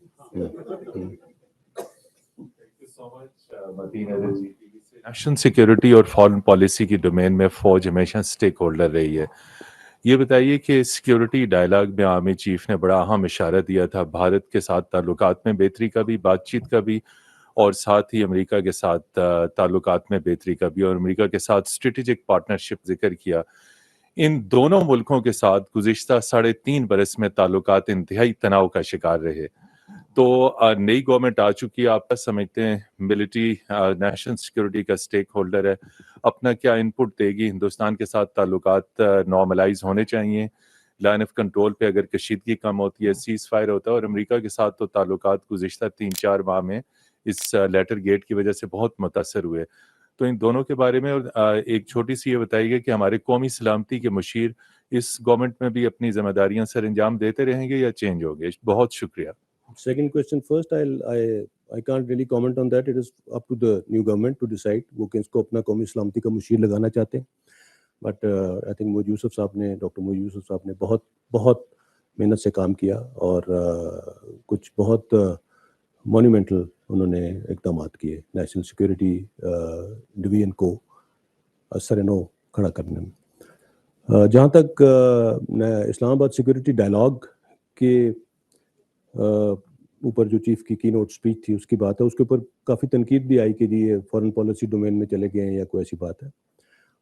نیشنل سیکیورٹی اور فارن پالیسی کی ڈومین میں فوج ہمیشہ سٹیک ہولڈر رہی ہے. یہ بتائیے کہ سیکیورٹی ڈائلاگ میں آرمی چیف نے بڑا اہم اشارہ دیا تھا بھارت کے ساتھ تعلقات میں بہتری کا بھی, بات چیت کا بھی, اور ساتھ ہی امریکہ کے ساتھ تعلقات میں بہتری کا بھی, اور امریکہ کے ساتھ اسٹریٹجک پارٹنرشپ ذکر کیا. ان دونوں ملکوں کے ساتھ گزشتہ 3.5 برس میں تعلقات انتہائی تناؤ کا شکار رہے. تو نئی گورنمنٹ آ چکی ہے, آپ کا سمجھتے ہیں ملٹری نیشنل سیکورٹی کا سٹیک ہولڈر ہے, اپنا کیا ان پٹ دے گی؟ ہندوستان کے ساتھ تعلقات نارملائز ہونے چاہیے, لائن آف کنٹرول پہ اگر کشیدگی کم ہوتی ہے, سیز فائر ہوتا ہے, اور امریکہ کے ساتھ تو تعلقات گزشتہ 3-4 ماہ میں اس لیٹر گیٹ کی وجہ سے بہت متاثر ہوئے. تو ان دونوں کے بارے میں, اور ایک چھوٹی سی یہ بتائیے گا کہ ہمارے قومی سلامتی کے مشیر اس گورنمنٹ میں بھی اپنی ذمہ داریاں سر انجام دیتے رہیں گے یا چینج ہو گے؟ بہت شکریہ. Second question first, I can't really comment on that. It is up to the new government to decide وہ کس کو اپنا قومی سلامتی کا مشیر لگانا چاہتے ہیں. بٹ I think موجود یوسف صاحب نے, ڈاکٹر موجود یوسف صاحب نے بہت محنت سے کام کیا, اور کچھ بہت مونیومنٹل انہوں نے اقدامات کیے نیشنل سیکورٹی ڈویژن کو سر نو کھڑا کرنے میں. جہاں تک اسلام آباد سیکورٹی ڈائلاگ کے اوپر جو چیف کی نوٹ اسپیچ تھی اس کی بات ہے, اس کے اوپر کافی تنقید بھی آئی کہ جی یہ فارن پالیسی ڈومین میں چلے گئے ہیں یا کوئی ایسی بات ہے.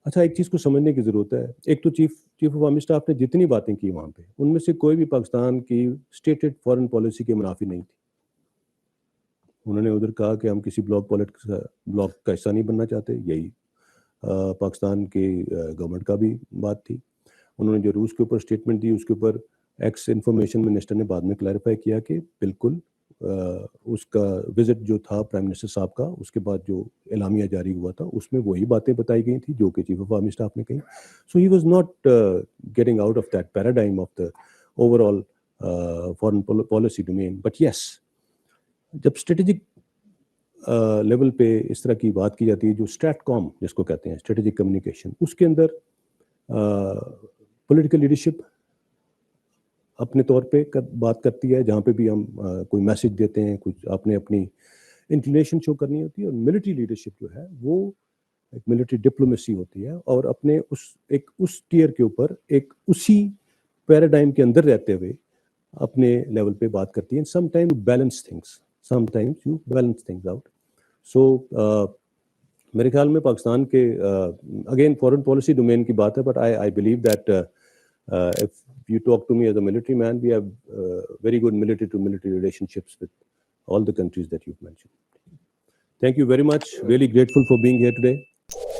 اچھا, ایک چیز کو سمجھنے کی ضرورت ہے. ایک تو چیف آف آرمی اسٹاف نے جتنی باتیں کی وہاں پہ, ان میں سے کوئی بھی پاکستان کی اسٹیٹڈ فارن پالیسی کے منافی نہیں تھی. انہوں نے ادھر کہا کہ ہم کسی بلاک کا حصہ نہیں بننا چاہتے, یہی پاکستان کی گورنمنٹ کا بھی بات تھی. انہوں نے جو روس کے اوپر اسٹیٹمنٹ دی, اس کے اوپر ایکس انفارمیشن منسٹر نے بعد میں کلیریفائی کیا کہ بالکل اس کا وزٹ جو تھا پرائم منسٹر صاحب کا, اس کے بعد جو اعلامیہ جاری ہوا تھا اس میں وہی باتیں بتائی گئی تھیں جو کہ چیف آف آرمی اسٹاف نے کہی. So he was not getting out of that paradigm of the overall foreign policy domain. But yes, جب اسٹریٹجک لیول پہ اس طرح کی بات کی جاتی ہے جو اسٹریٹ کام جس کو کہتے ہیں اسٹریٹجک کمیونیکیشن, اس کے اندر پولیٹیکل لیڈرشپ اپنے طور پہ بات کرتی ہے, جہاں پہ بھی ہم کوئی میسج دیتے ہیں, کچھ آپ نے اپنی انکلینیشن شو کرنی ہوتی ہے, اور ملٹری لیڈرشپ جو ہے وہ ایک ملٹری ڈپلومیسی ہوتی ہے, اور اپنے اس ٹیئر کے اوپر ایک اسی پیراڈائم کے اندر رہتے ہوئے اپنے لیول پہ بات کرتی ہے. Sometime balance things, sometimes you balance things out. So میرے خیال میں پاکستان کے اگین فارن پالیسی ڈومین کی بات ہے, but I believe that if you talk to me as a military man, we have very good military to military relationships with all the countries that you've mentioned. Thank you very much. Really grateful for being here today.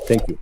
Thank you.